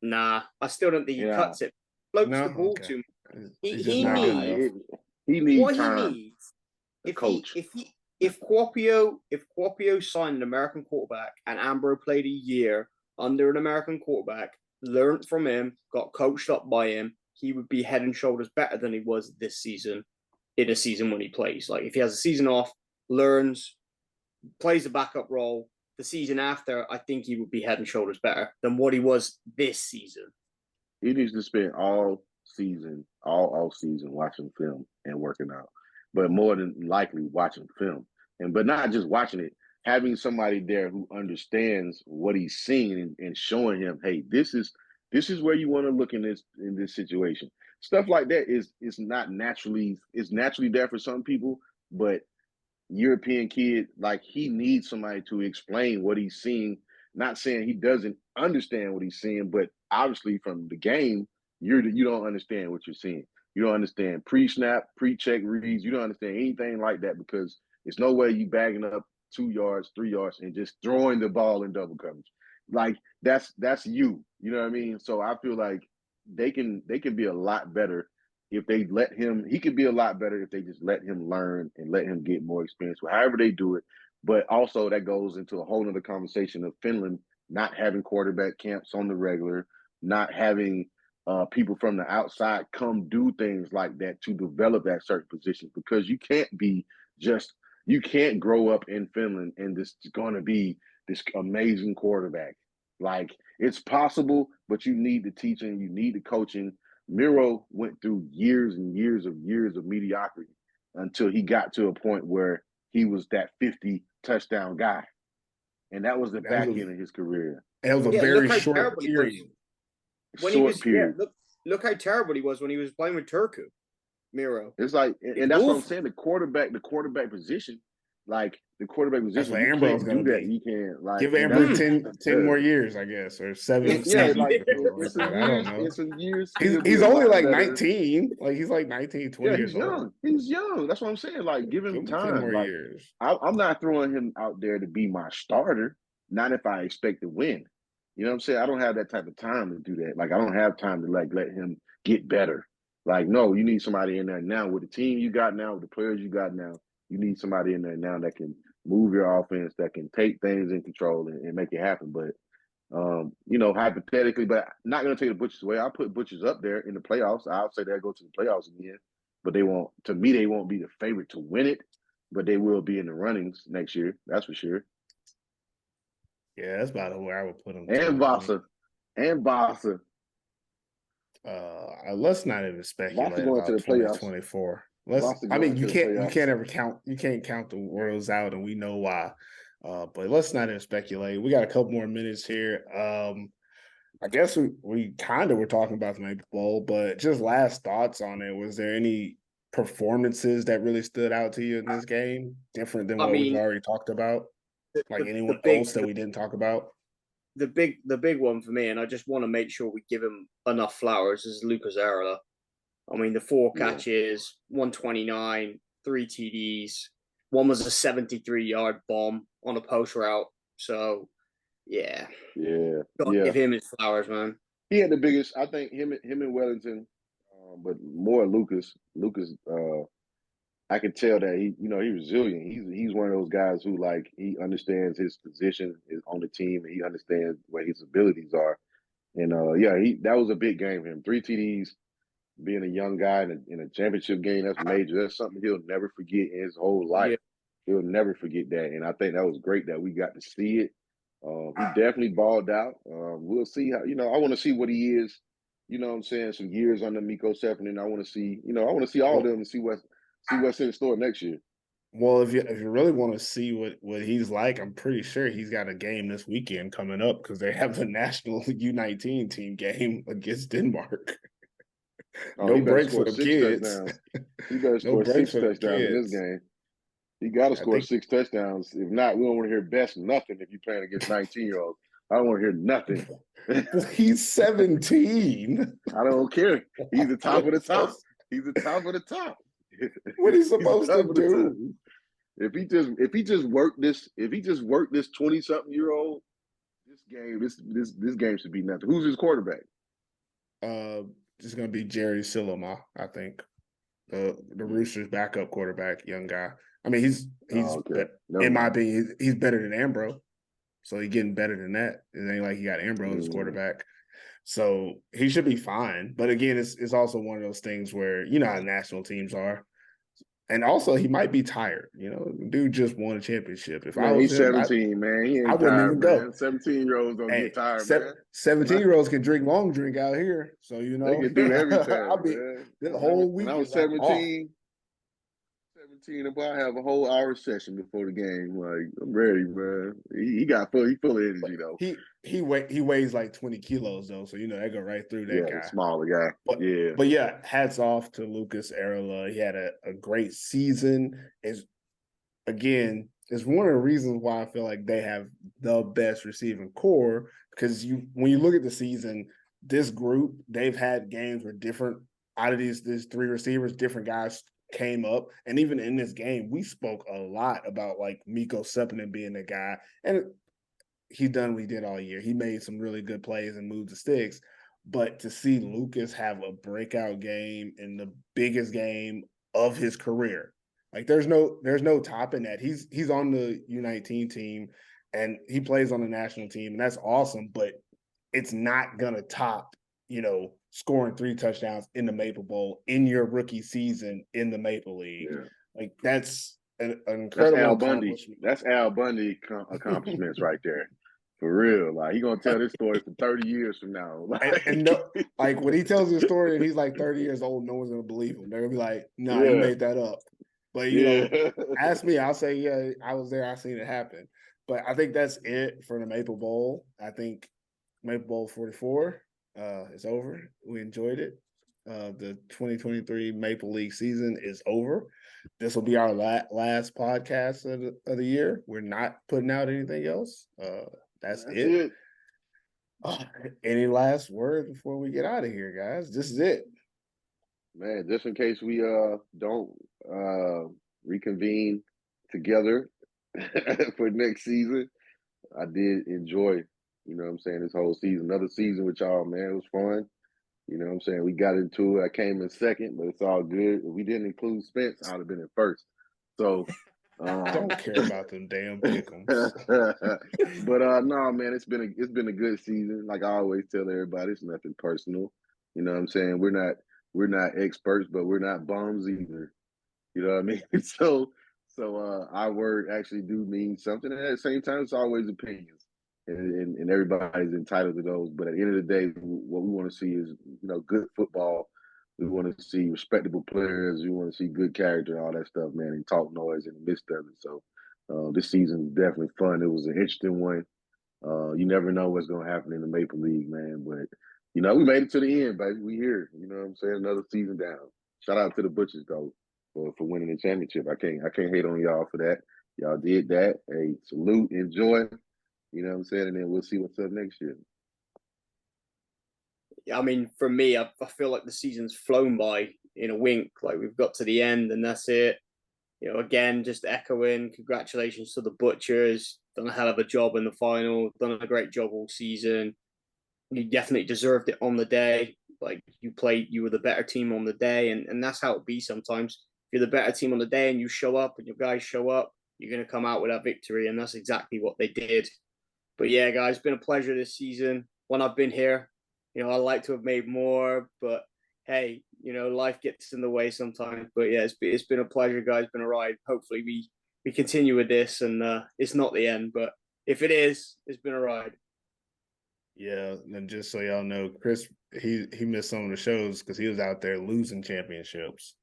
Nah, I still don't think he cuts it. Floats the ball too much. He needs time. If Quopio signed an American quarterback and Ambro played a year under an American quarterback, learned from him, got coached up by him, he would be head and shoulders better than he was this season in a season when he plays. Like if he has a season off, learns, plays a backup role, the season after, I think he would be head and shoulders better than what he was this season. He needs to spend all off season watching film and working out, but more than likely watching film, but not just watching it, having somebody there who understands what he's seeing and showing him, hey, this is where you want to look in this situation. Stuff like that is not naturally, it's naturally there for some people, but European kid, like he needs somebody to explain what he's seeing. Not saying he doesn't understand what he's seeing, but obviously from the game, you don't understand what you're seeing. You don't understand pre-snap, pre-check reads. You don't understand anything like that because there's no way you bagging up 2 yards, 3 yards, and just throwing the ball in double coverage. Like that's you. You know what I mean? So I feel like they can be a lot better if they let him. He could be a lot better if they just let him learn and let him get more experience with however they do it. But also that goes into a whole other conversation of Finland not having quarterback camps on the regular, not having people from the outside come do things like that to develop that certain position, because you can't grow up in Finland and this is going to be this amazing quarterback. Like it's possible, but you need the teaching, you need the coaching. Miro went through years and years of mediocrity until he got to a point where he was that 50 touchdown guy. And that was the back end of his career. It was a very short period. Look how terrible he was when he was playing with Turku. Miro. It's like, It's and that's what I'm awful. saying. The quarterback position, like the quarterback That's position, what you Ambro's can't gonna do that. be. You can't like, Give and Amber that's 10 more years, I guess, or seven yeah, seasons like or something in like some that. I don't years, know. in some years, He's he'll be he's a only lot like better. 19. Like he's like 19, 20 Yeah, years he's old. young. He's young. That's what I'm saying. Like, give Give him him 10 time. more Like, years. I'm not throwing him out there to be my starter. Not if I expect to win. You know what I'm saying? I don't have that type of time to do that. Like, I don't have time to like let him get better. Like, no, you need somebody in there now with the team you got now, with the players you got now. You need somebody in there now that can move your offense, that can take things in control and make it happen. But you know, hypothetically, but not going to take the Butchers away. I'll put Butchers up there in the playoffs. I'll say they'll go to the playoffs again, but they won't. To me, they won't be the favorite to win it, but they will be in the runnings next year. That's for sure. Yeah, that's about where I would put him And too. Vasa. Let's not even Vasa speculate going to about the playoffs. 2024. Vasa I mean, going to the you playoffs. can't ever count the worlds out, and we know why. But let's not even speculate. We got a couple more minutes here. I guess we kind of were talking about the Maple Bowl, but just last thoughts on it. Was there any performances that really stood out to you in this game, different than I what we've mean, already talked about? Like the anyone big else that we didn't talk about? the big one for me, and I just want to make sure we give him enough flowers, is Lucas Erla. I mean, the 4 Yeah. catches, 129, 3 TDs. One was a 73-yard bomb on a post route. So, yeah, gotta give him his flowers, man. He had the biggest. I think him and Wellington, but more Lucas. I could tell that he's resilient. He's one of those guys who like he understands his position on the team and he understands what his abilities are. And that was a big game for him. 3 TDs, being a young guy in a championship game, that's major. That's something he'll never forget in his whole life. Yeah. He'll never forget that. And I think that was great that we got to see it. He definitely balled out. We'll see how, I want to see what he is, you know what I'm saying, some years under Miko Sepinen. I want to see, I want to see all of them and see what's in store next year. Well, if you really want to see what he's like, I'm pretty sure he's got a game this weekend coming up because they have the national U19 team game against Denmark. No breaks for the kids. He better No score breaks 6 for the touchdowns in this kids. game. He got to score 6 touchdowns. If not, we don't want to hear best nothing if you're playing against 19-year-olds. I don't want to hear nothing. Well, he's 17. I don't care. He's the top of the top. He's the top of the top. What he's supposed to do? If he just worked this 20-something-year-old, this game should be nothing. Who's his quarterback? It's gonna be Jerry Siloma, I think. The Roosters' backup quarterback, young guy. I mean, he's in my opinion, he's better than Ambro. So he's getting better than that. It ain't like he got Ambro as quarterback. So he should be fine. But again, it's also one of those things where you know how national teams are. And also, he might be tired. Dude just won a championship. If I was he's him, 17, man. He ain't I wouldn't even go. 17-year-olds don't get tired, man. 17-year-olds can drink long drink out here. So, they can do everything. I'll be the whole week. When I was 17, I have a whole hour session before the game. Like, I'm ready, man. He full of energy, though. He weighs like 20 kilos, though. So, that go right through that guy. Smaller guy. But yeah, hats off to Lucas Erla. He had a great season. It's one of the reasons why I feel like they have the best receiving core because when you look at the season, this group, they've had games where different out of these 3 receivers, different guys came up. And even in this game, we spoke a lot about like Miko Sepinen being the guy. And he done what he did all year. He made some really good plays and moved the sticks. But to see Lucas have a breakout game in the biggest game of his career, like there's no topping that. He's on the U19 team and he plays on the national team, and that's awesome. But it's not gonna top, scoring 3 touchdowns in the Maple Bowl in your rookie season in the Maple League. Yeah. Like that's an incredible accomplishment. That's Al Bundy accomplishments right there. For real. Like, he going to tell this story for 30 years from now. Like when he tells his story and he's like 30 years old, no one's going to believe him. They're going to be like, no, you made that up. But, ask me, I'll say, yeah, I was there. I seen it happen. But I think that's it for the Maple Bowl. I think Maple Bowl 44 is over. We enjoyed it. The 2023 Maple League season is over. This will be our last podcast of the year. We're not putting out anything else. That's it. Any last words before we get out of here, guys? This is it. Man, just in case we don't reconvene together for next season, I did enjoy, this whole season. Another season with y'all, man. It was fun. You know what I'm saying? We got into it. I came in second, but it's all good. If we didn't include Spence, I would have been in first. So don't care about them damn pick'ems. But no, man, it's been a good season. Like I always tell everybody, it's nothing personal. You know what I'm saying? We're not experts, but we're not bums either. You know what I mean? So our word actually do mean something. And at the same time, it's always opinions. And everybody's entitled to those. But at the end of the day, what we want to see is, good football. We want to see respectable players. We want to see good character, all that stuff, man, and talk noise in the midst of it. So this season was definitely fun. It was an interesting one. You never know what's going to happen in the Maple League, man. But, we made it to the end, baby. We here. You know what I'm saying? Another season down. Shout out to the Butchers, though, for winning the championship. I can't hate on y'all for that. Y'all did that. Hey, salute, enjoy. You know what I'm saying? And then we'll see what's up next year. I mean, for me, I feel like the season's flown by in a wink. Like we've got to the end and that's it. Again, just echoing, congratulations to the Butchers. Done a hell of a job in the final. Done a great job all season. You definitely deserved it on the day. Like you were the better team on the day. And that's how it be sometimes. If you're the better team on the day and you show up and your guys show up, you're going to come out with that victory. And that's exactly what they did. But yeah, guys, it's been a pleasure this season. When I've been here, I like to have made more, but hey, life gets in the way sometimes. But yeah, it's been a pleasure, guys. It's been a ride. Hopefully we continue with this, and it's not the end. But if it is, it's been a ride. Yeah, and just so y'all know, Chris, he missed some of the shows because he was out there losing championships.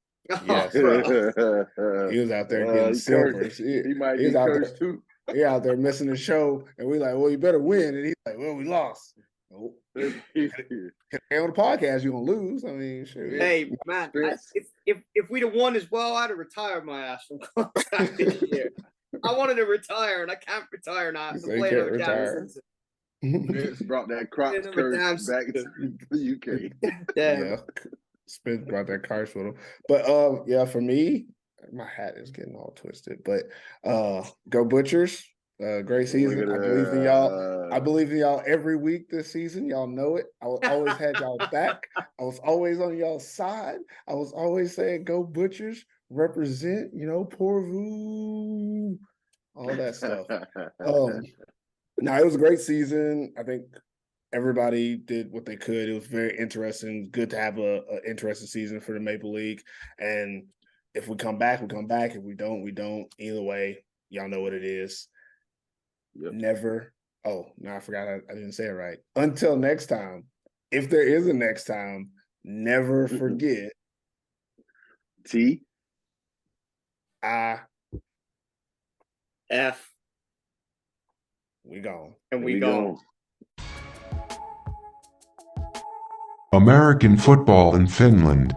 Yes, he was out there getting silvers. He might get cursed too. He out there missing the show, and we like, well, you better win. And he's like, well, we lost. Nope. On the podcast, you're gonna lose. I mean, sure. Hey, man, if we'd have won as well, I'd have retired my ass from contract this year. I wanted to retire, and I can't retire now. So you can't retire. Spence brought that Crocs curse back to the UK. Yeah, Spence brought that curse with him. But yeah, for me, my hat is getting all twisted. But go Butchers! Great season. I believe in y'all. I believe in y'all every week this season. Y'all know it. I always had y'all back. I was always on y'all's side. I was always saying, "Go Butchers! Represent!" Pourvu, all that stuff. No, it was a great season. I think everybody did what they could. It was very interesting. Good to have an interesting season for the Maple League. And if we come back, we come back. If we don't, we don't. Either way, y'all know what it is. Yep. Never. Oh, no, I forgot. I didn't say it right. Until next time, if there is a next time, never forget. T. I. F. We gone. And we gone. American football in Finland.